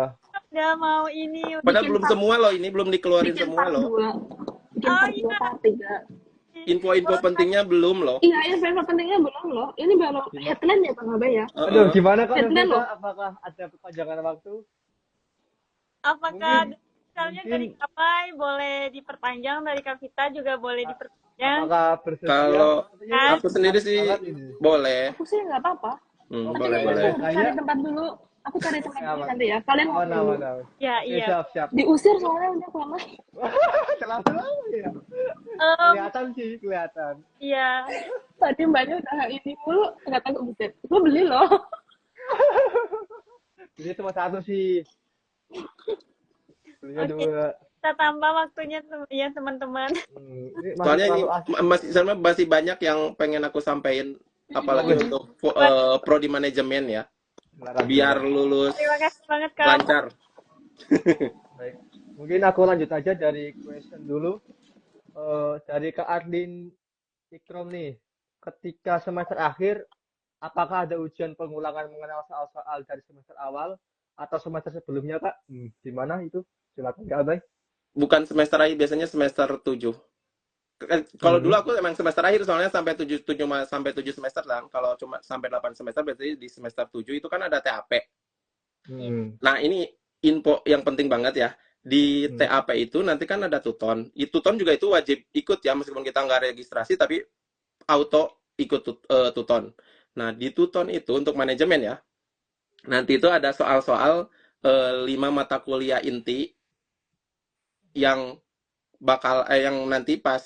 udah mau ini. Padahal bikin belum part, semua loh, ini belum dikeluarin bikin semua part loh. 2. Bikin Oh part 2, iya. part 3. Info-info pentingnya belum loh. Iya, info pentingnya belum loh. Ini baru gimana? headline ya Bang Abe ya. Aduh, Heeh. gimana Kak Headline Novita? loh. Apakah ada perpanjangan waktu? Apakah Mungkin, misalnya mungkin, dari Kak Abay boleh diperpanjang, dari Kak Vita juga boleh a- diperpanjang? apakah bersedia? Kalau Sepertinya Kan? aku sendiri menarik sih banget ini. boleh. Aku sih nggak apa-apa. Hmm, Nanti boleh, aku boleh. Kayaknya, cari tempat dulu. Aku cari tempat dulu aman, nanti ya. Kalian aman, ngopi dulu. aman, aman. Ya, Oke, iya. siap, siap. Diusir soalnya udah lama. Terlalu lama ya. Em, Kelihatan sih, kelihatan. iya. Tadi mbaknya udah ini mulu, nggak tahu buset. Gue beli loh. Ini cuma satu sih, belinya Oke, dua. kita tambah waktunya ya teman-teman. Ini masih Soalnya ini terlalu asik. masih banyak yang pengen aku sampaikan, apalagi Oke, untuk prodi manajemen ya, silakan, biar silakan. lulus Terima kasih banget Kak Abay. lancar. Baik, mungkin aku lanjut aja dari question dulu. Dari Kak Arlin Ikrom nih, ketika semester akhir, apakah ada ujian pengulangan mengenal soal-soal dari semester awal atau semester sebelumnya, Kak? Gimana itu? Silakan, Kak Abay. Bukan semester akhir, biasanya semester 7. Kalau dulu Hmm. aku emang semester akhir, soalnya sampai 7 semester lah. Kalau cuma sampai 8 semester berarti di semester 7 itu kan ada TAP. Hmm. Nah, ini info yang penting banget ya. Di Hmm. TAP itu nanti kan ada tuton. Tuton juga itu wajib ikut ya, meskipun kita nggak registrasi, tapi auto ikut tuton. Nah, di tuton itu untuk manajemen ya, nanti itu ada soal-soal 5 mata kuliah inti yang yang nanti pas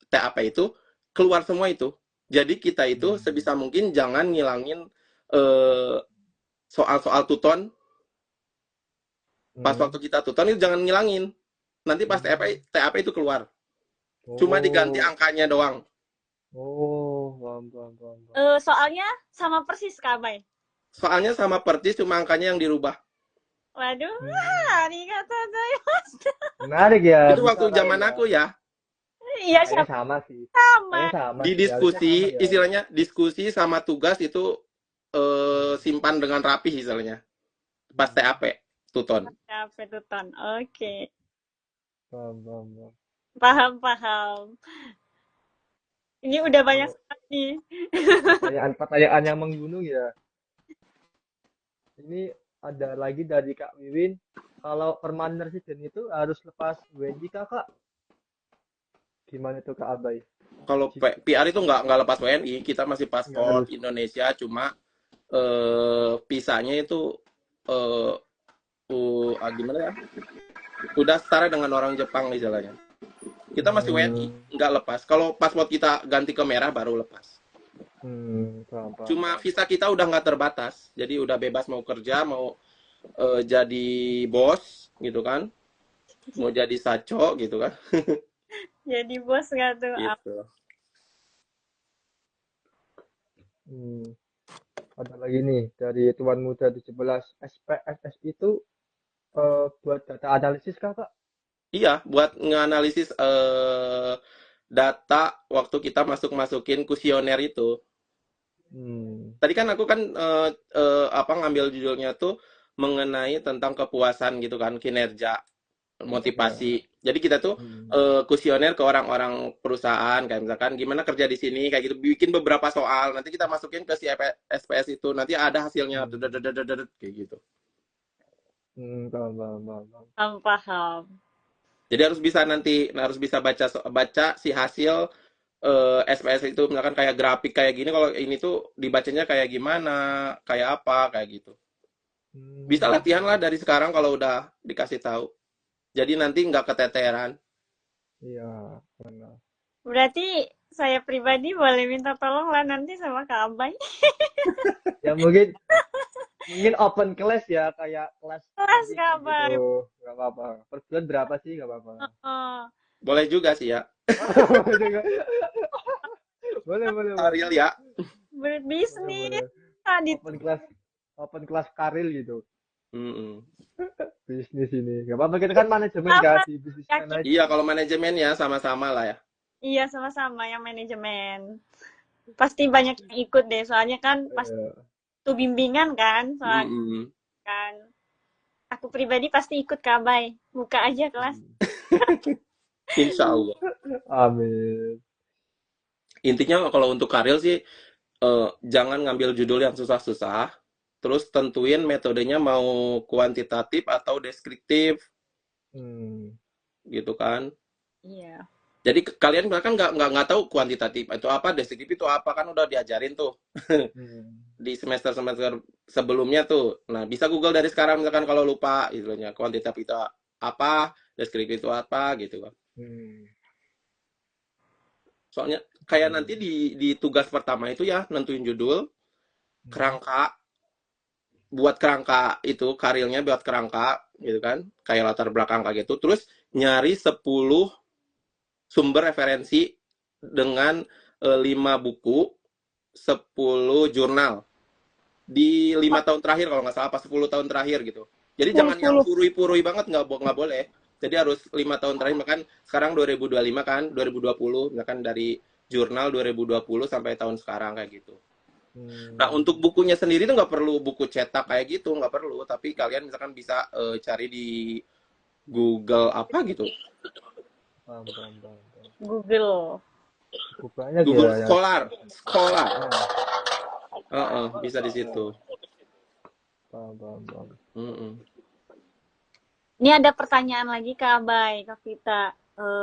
TAP itu keluar semua itu. Jadi kita itu sebisa mungkin jangan ngilangin eh, soal-soal tuton. Pas Hmm. waktu kita tuton itu jangan ngilangin. Nanti pas TAP itu keluar. Cuma diganti Oh, angkanya doang. paham, paham, paham, paham. Soalnya sama persis Kak Abay. Soalnya sama persis, cuma angkanya yang dirubah. Waduh, arigatou gozaimasu. Menarik ya, Itu bisa waktu Kak zaman ya. aku ya. Iya, Kayaknya siapa sama sih. sama. Kayaknya sama Di sih, harusnya diskusi, sama ya. istilahnya diskusi sama tugas itu simpan dengan rapi istilahnya. Pas TAP, tuton. Capek tuton. Oke. Paham, paham, paham. Paham. Ini udah banyak Kalau sekali nih. pertanyaan yang menggunung ya. Ini ada lagi dari Kak Wiwin. Kalau permanent resident itu harus lepas WNI Kak? Gimana tuh Kak Abay? Kalau Jika PR itu nggak lepas WNI, kita masih nggak paspor harus. Indonesia, cuma visanya itu gimana ya? Udah setara dengan orang Jepang istilahnya. Kita masih WNI, nggak lepas. Kalau paspor kita ganti ke merah baru lepas. Paham, paham, Cuma paham. visa kita udah nggak terbatas, jadi udah bebas mau kerja, mau jadi bos gitu kan, mau jadi saco gitu kan. Jadi bos nggak tuh? Gitu. Ada lagi nih dari Tuan Muda 17 SPSS itu buat data analisis Kak? Iya, buat nganalisis data waktu kita masukin kuesioner itu. Tadi kan aku kan ngambil judulnya tuh mengenai tentang kepuasan gitu kan, kinerja, motivasi. Jadi kita tuh kuesioner ke orang-orang perusahaan, kayak misalkan gimana kerja di sini, kayak gitu. Bikin beberapa soal, nanti kita masukin ke si SPS itu, nanti ada hasilnya, kayak gitu. Paham. Jadi harus bisa baca si hasil SPS itu, misalkan kayak grafik kayak gini, kalau ini tuh dibacanya kayak gimana, kayak apa, kayak gitu. Bisa latihan lah dari sekarang kalau udah dikasih tahu. Jadi nanti nggak keteteran. Iya, benar. Berarti saya pribadi boleh minta tolong lah nanti sama Kak Abay. Ya mungkin open class ya, kayak kelas Kelas nanti Kak kayak Abay. gitu. Gak apa-apa. Per bulan berapa sih? Gak apa-apa. Oh, Boleh juga sih ya. Boleh, boleh, boleh. Ariel ya. Boleh, berbisnis. boleh. Adit. Open class karil gitu. Mm-mm. Bisnis ini. Gak apa-apa, kita kan manajemen kan di bisnis Yakin. manajemen. Iya, kalau manajemennya sama-sama lah ya. Iya, sama-sama yang manajemen. Pasti banyak yang ikut deh, soalnya kan pasti itu bimbingan kan, soalnya Mm-mm. kan. Aku pribadi pasti ikut Kak Abay. Buka aja kelas. Insya Allah. Amin. Intinya kalau untuk Karil sih jangan ngambil judul yang susah-susah. Terus tentuin metodenya mau kuantitatif atau deskriptif gitu kan. Iya. Jadi kalian misalkan nggak tahu kuantitatif itu apa, deskriptif itu apa, kan udah diajarin tuh di semester sebelumnya tuh. Nah, bisa Google dari sekarang misalkan kalau lupa istilahnya kuantitatif itu apa, deskriptif itu apa gitu kan. Soalnya kayak nanti di tugas pertama itu ya nentuin judul, kerangka, buat kerangka itu karilnya buat kerangka gitu kan, kayak latar belakang kayak gitu. Terus nyari 10 sumber referensi dengan 5 buku, 10 jurnal di 5 tahun terakhir kalau nggak salah, apa 10 tahun terakhir gitu. Jadi jangan yang purui-purui banget, nggak boleh. Jadi harus 5 tahun terakhir, misalkan sekarang 2025 kan, 2020 misalkan dari jurnal 2020 sampai tahun sekarang kayak gitu. Nah, untuk bukunya sendiri tuh nggak perlu buku cetak kayak gitu, nggak perlu. Tapi kalian misalkan bisa cari di Google apa gitu. Google. Google Scholar. Bisa di situ. Ini ada pertanyaan lagi Kak Abay, Kak Vita.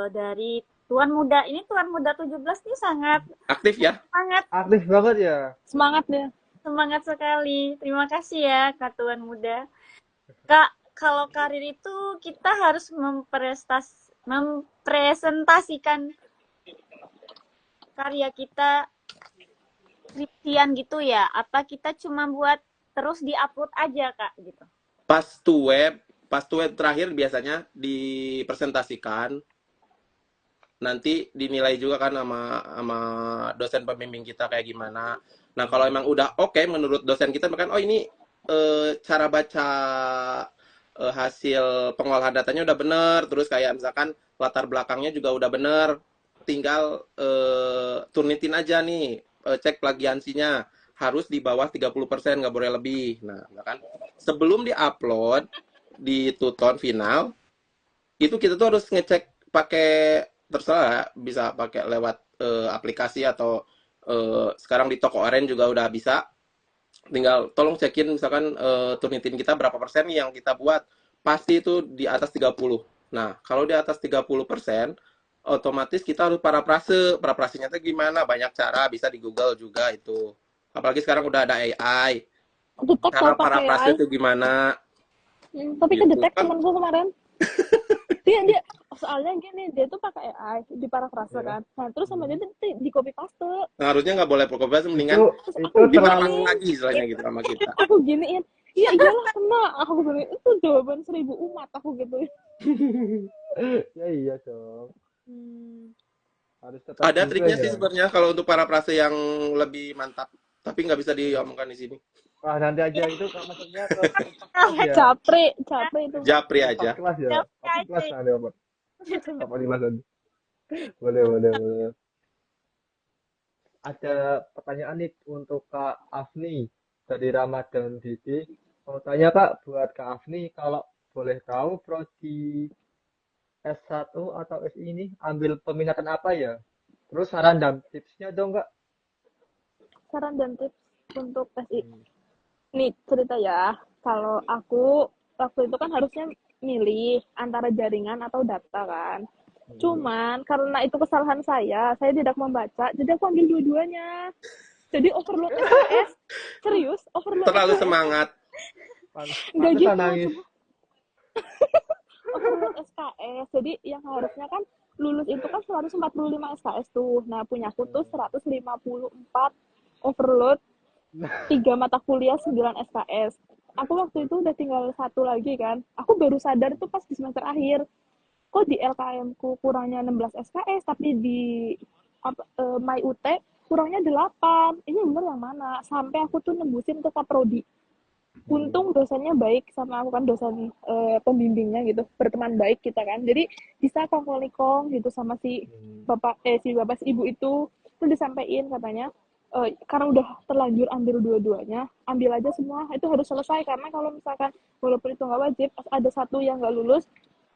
Dari Tuan Muda. Ini Tuan Muda 17 nih sangat aktif ya? Sangat aktif banget ya. Semangat deh. Semangat sekali. Terima kasih ya Kak Tuan Muda. Kak, kalau karir itu kita harus mempresentasikan karya kita skripsian gitu ya? Apa kita cuma buat terus diupload aja Kak gitu? Pas to web terakhir biasanya dipresentasikan. Nanti dinilai juga kan sama dosen pembimbing kita kayak gimana. Nah, kalau emang udah oke menurut dosen kita, misalkan ini cara baca hasil pengolahan datanya udah bener, terus kayak misalkan latar belakangnya juga udah bener, tinggal turnitin aja nih, cek plagiansinya harus di bawah 30%, nggak boleh lebih. Nah, kan sebelum diupload di tuton final itu kita tuh harus ngecek pakai, terserah bisa pakai lewat aplikasi atau sekarang di toko Orange juga udah bisa. Tinggal tolong cekin misalkan turnitin kita berapa persen yang kita buat, pasti itu di atas 30. Nah, kalau di atas 30%, otomatis kita harus paraprasenya itu gimana? Banyak cara, bisa di Google juga itu. Apalagi sekarang udah ada AI. Cara paraprase itu gimana? Tapi gitu. kedetek temanku kemarin. dia soalnya gini, dia tuh pakai AI di parafrase kan. Nah, terus sama dia di copy paste. Nah, harusnya nggak boleh copy paste, mendingan itu diperpang lagi istilahnya gitu sama kita. Aku giniin, iya iyalah kena. Aku bilang itu jawaban 1000 umat aku gitu. Ya iya dong. Harus tetap Ada juga triknya ya. sih sebenarnya kalau untuk paraprase yang lebih mantap, tapi nggak bisa diomongkan di sini. Wah, nanti aja itu maksudnya ke ya. Capri itu. Japri aja. Kelas ya. Kelas nanti apa? Apa di kelas nanti? Boleh. Ada pertanyaan nih untuk Kak Afni dari Ramadan Didi. Mau tanya Kak, buat Kak Afni, kalau boleh tahu prodi S1 atau SI ini ambil peminatan apa ya? Terus saran dan tipsnya dong Kak. Saran dan tips untuk SI. Nih cerita ya, kalau aku waktu itu kan harusnya milih antara jaringan atau data kan. Cuman karena itu kesalahan saya tidak membaca, jadi aku ambil dua-duanya. Jadi overload SKS, serius overload. Terlalu SKS. semangat. Nggak Pantesan gitu, nangis. overload SKS. Jadi yang harusnya kan lulus itu kan 145 SKS tuh. Nah, punyaku tuh 154 overload, 3 mata kuliah 9 SKS. Aku waktu itu udah tinggal satu lagi kan. Aku baru sadar tuh pas di semester akhir. Kok di LKM ku kurangnya 16 SKS, tapi di My UT kurangnya 8. Ini bener yang mana? Sampai aku tuh nembusin ke Kaprodi. Untung dosennya baik sama aku kan, dosen pembimbingnya gitu, berteman baik kita kan, jadi bisa kongkol gitu sama si bapak si ibu itu. Terus disampaikan katanya karena udah terlanjur ambil dua-duanya, ambil aja semua, itu harus selesai, karena kalau misalkan walaupun itu nggak wajib, ada satu yang nggak lulus,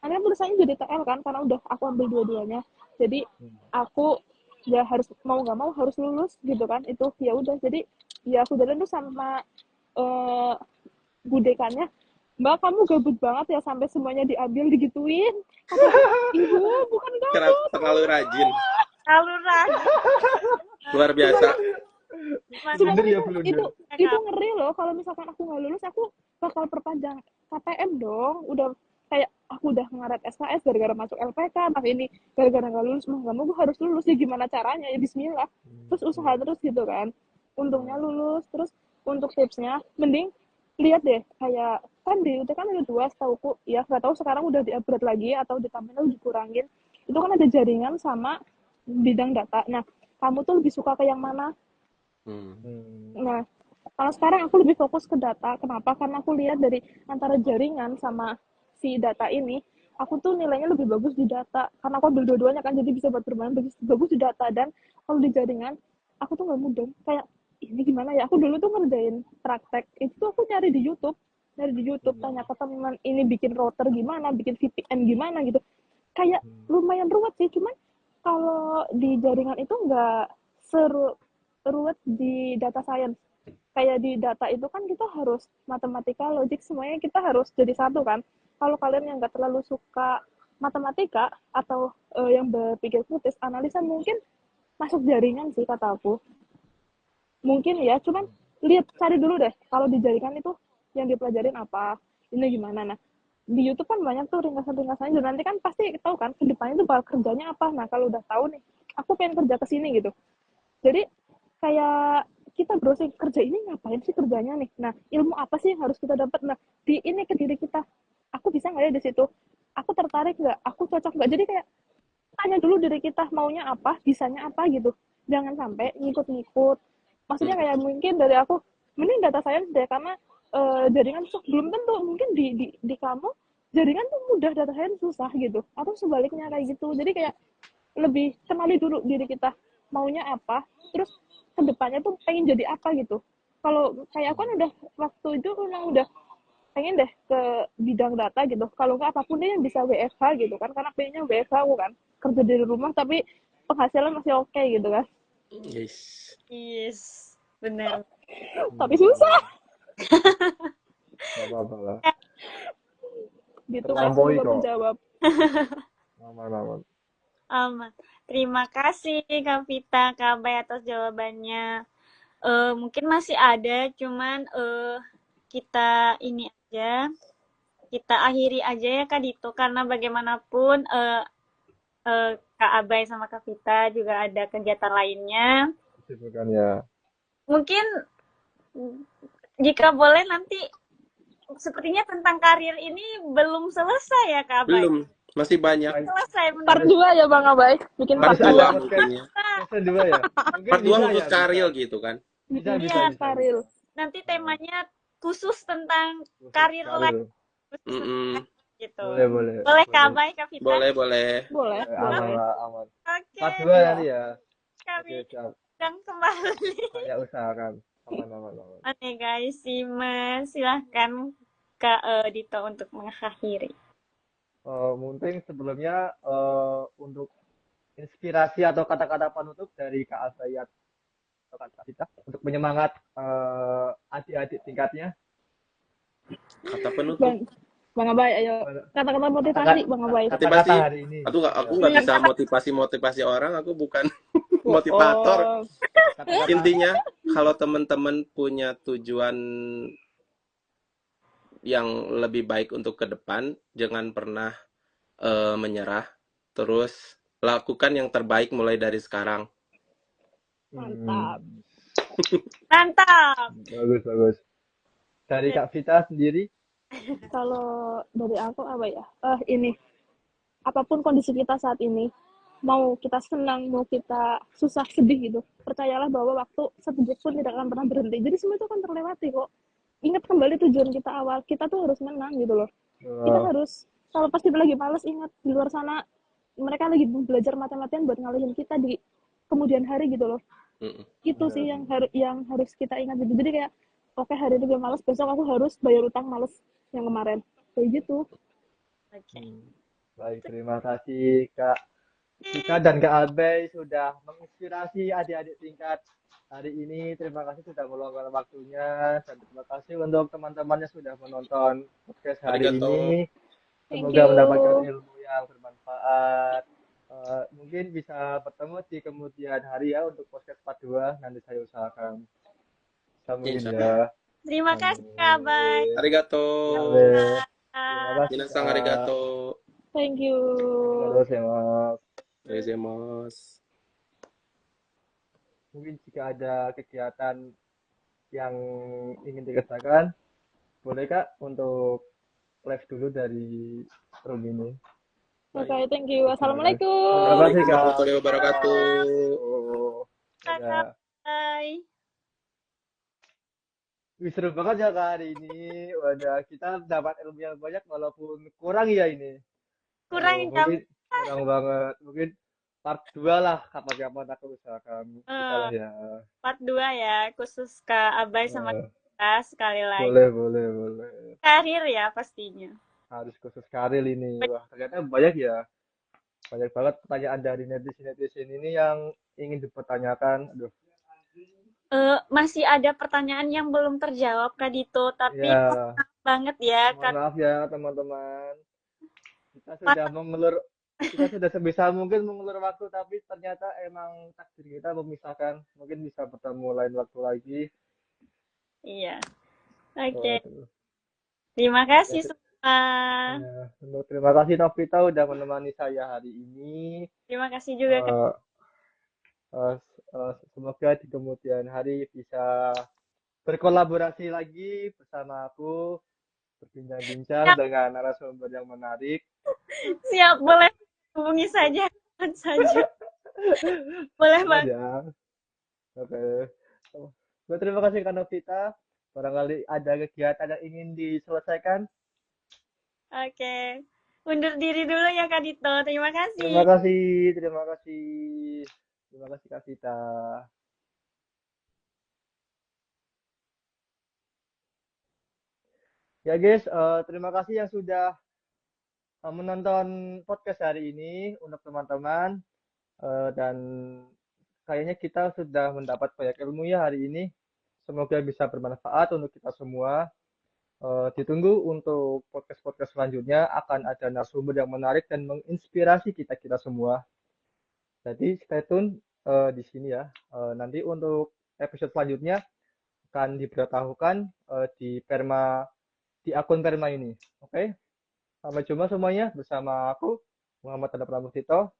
nanti kan tulisannya jadi TL kan, karena udah aku ambil dua-duanya. Jadi aku ya harus mau nggak mau harus lulus gitu kan, itu ya udah. Jadi ya aku jalan tuh sama budekannya, Mbak kamu gabut banget ya sampai semuanya diambil digituin. Kata, ibu bukan Karena gabut. terlalu rajin, Lalu rajin. luar biasa. Cuman Bener ya blunder. itu ngeri loh, kalau misalkan aku nggak lulus aku bakal perpanjang KPM dong. Udah kayak aku udah ngaret SKS gara-gara masuk LPK, tapi ini gara-gara nggak lulus, mau nggak mau gue harus lulus, ya gimana caranya, ya bismillah. Terus usaha terus gitu kan, untungnya lulus. Terus untuk tipsnya, mending lihat deh, kayak kan di UT kan ada 2 setauku ya, nggak tahu sekarang udah di-upgrade lagi atau ditambahin atau dikurangin. Itu kan ada jaringan sama bidang data. Nah, kamu tuh lebih suka ke yang mana? Nah, kalau sekarang aku lebih fokus ke data. Kenapa? Karena aku lihat dari antara jaringan sama si data ini, aku tuh nilainya lebih bagus di data. Karena aku ambil dua-duanya kan, jadi bisa buat bermain bagus di data. Dan kalau di jaringan, aku tuh nggak mudeng. Kayak, ini gimana ya? Aku dulu tuh ngerjain praktek. Itu tuh aku nyari di YouTube. Tanya ke teman, ini bikin router gimana, bikin VPN gimana gitu. Kayak lumayan ruwet sih. Cuman kalau di jaringan itu nggak ruwet di data science. Kayak di data itu kan kita harus matematika, logik, semuanya kita harus jadi satu kan. Kalau kalian yang nggak terlalu suka matematika atau yang berpikir kritis, analisa, mungkin masuk jaringan sih kata aku. Mungkin ya, cuman cari dulu deh kalau di jaringan itu yang dipelajarin apa, ini gimana. Nah, di YouTube kan banyak tuh ringkasan-ringkasannya, dan nanti kan pasti tahu kan kedepannya tuh bakal kerjanya apa. Nah, kalau udah tahu nih, aku pengen kerja ke sini gitu. Jadi kayak kita browsing, kerja ini ngapain sih kerjanya nih. Nah, ilmu apa sih yang harus kita dapat. Nah, di ini ke diri kita, aku bisa nggak ya di situ, aku tertarik nggak, aku cocok nggak. Jadi kayak tanya dulu diri kita maunya apa, bisanya apa gitu. Jangan sampai ngikut-ngikut. Maksudnya kayak mungkin dari aku mending data science deh, karena jaringan tuh belum tentu, mungkin di kamu jaringan tuh mudah, data science susah gitu, atau sebaliknya kayak gitu. Jadi kayak lebih kenali dulu diri kita maunya apa, terus kedepannya tuh pengen jadi apa gitu. Kalau kayak aku kan udah waktu itu udah pengen deh ke bidang data gitu. Kalau nggak apapun deh yang bisa WFH gitu kan, karena pengennya WFH aku kan, kerja dari rumah tapi penghasilan masih oke gitu kan. Yes, benar. Tapi susah Gak apa-apa lah. gitu. Terlampaui Semoga kok. menjawab. Aman. Aman. Terima kasih Kak Vita, Kak Bay atas jawabannya. Mungkin masih ada, cuman kita ini aja, kita akhiri aja ya Kak Dito, karena bagaimanapun Kak Abay sama Kak Vita juga ada kegiatan lainnya. Bukan ya. Mungkin jika boleh nanti, sepertinya tentang karir ini belum selesai ya Kak Abay? Belum, masih banyak. Selesai Part 2 ya Bang Abay, bikin part Harus 2. ada mungkin ya. season 2 ya. Mungkin Part 2 bisa khusus ya, karil bisa. gitu kan. Bisa. Karil. Nanti temanya khusus tentang karir lain gitu. Boleh. Boleh Kak Abay, Kak Vita? Boleh. Aman. Oke, Part 2 nanti ya. kami Oke, siap. sedang kembali. Banyak usahakan. Aman. Oke guys, Simas, silahkan Kak Dito untuk mengakhiri. Mungkin sebelumnya untuk inspirasi atau kata-kata penutup dari Kak Alfayat atau Kak Vita untuk menyemangat adik-adik tingkatnya. Kata penutup. Bang Abay, ayo kata-kata motivasi Bang Abay. Motivasi. hari ini. Aku nggak bisa motivasi orang. Aku bukan motivator. Kata-kata Intinya kalau teman-teman punya tujuan yang lebih baik untuk ke depan, jangan pernah menyerah, terus lakukan yang terbaik mulai dari sekarang. Mantap. Mantap. Bagus, bagus. Dari Kak Vita sendiri, Kalau dari aku apa ya? Ini apapun kondisi kita saat ini, mau kita senang, mau kita susah, sedih gitu, percayalah bahwa waktu sedetik pun tidak akan pernah berhenti. Jadi semua itu akan terlewati kok. Ingat kembali tujuan kita awal, kita tuh harus menang gitu loh. Kita harus, kalau pas kita lagi males, ingat di luar sana mereka lagi belajar mati-matian buat ngalihin kita di kemudian hari gitu loh. Itu sih yang harus kita ingat gitu. Jadi kayak oke, hari ini gue males, besok aku harus bayar utang males yang kemarin kayak gitu. Oke. baik, terima kasih Kak Vita dan Kak Albay sudah menginspirasi adik-adik tingkat hari ini. Terima kasih sudah meluangkan waktunya dan terima kasih untuk teman-teman yang sudah menonton podcast hari Arigato. ini. Thank Semoga you. mendapatkan ilmu yang bermanfaat. Mungkin bisa bertemu di kemudian hari ya untuk podcast part 2. Nanti saya usahakan. Amin Insya ya. Terima kasih Kak Bay. Amin. Arigato. Amin. Terima kasih Minasang Kak. arigato. Thank you. Arigatou. Gozaimasu. Mungkin jika ada kegiatan yang ingin dikerjakan, boleh Kak untuk live dulu dari room ini. Oke, thank you. Terima Assalamualaikum. kasih Kak. Warahmatullahi wabarakatuh. Kakak Ya. Bay. Wih, seru banget ya Kak hari ini. Wadah, kita dapat ilmu yang banyak walaupun kurang ya ini. Kurang jam. Mungkin kurang banget. Mungkin part 2 lah kapan-kapan aku usahakan. Kita lah ya. Part 2 ya, khusus Kak Abai sama kita sekali lagi. Boleh. Karir ya pastinya. Harus khusus karir ini. Wah, ternyata banyak ya. Banyak banget pertanyaan dari netizen ini yang ingin dipertanyakan. Aduh. Masih ada pertanyaan yang belum terjawab Kak Dito, tapi Ya, maaf banget ya mohon Kak. maaf ya teman-teman. Kita sudah sebisa mungkin mengulur waktu, tapi ternyata emang takdir kita memisahkan. Mungkin bisa bertemu lain waktu lagi. Iya. Oke. Waduh. Terima kasih Ya, semua. terima kasih Novita udah menemani saya hari ini. Terima kasih juga Kak. Semoga di kemudian hari bisa berkolaborasi lagi bersama aku, berbincang-bincang dengan narasumber yang menarik. Siap, boleh hubungi saja. Boleh banget. Ya. Oke. Terima kasih Kak Novita. Barangkali ada kegiatan yang ingin diselesaikan. Oke. Undur diri dulu ya Kak Dito. Terima kasih. Terima kasih Kak Vita. Ya guys, terima kasih yang sudah menonton podcast hari ini untuk teman-teman. Dan kayaknya kita sudah mendapat banyak ilmu ya hari ini. Semoga bisa bermanfaat untuk kita semua. Ditunggu untuk podcast-podcast selanjutnya, akan ada narasumber yang menarik dan menginspirasi kita semua. Jadi stay tune di sini ya. Nanti untuk episode selanjutnya akan diberitahukan di akun Perma ini. Oke? Sampai jumpa semuanya bersama aku Muhammad Tanda Pramustito.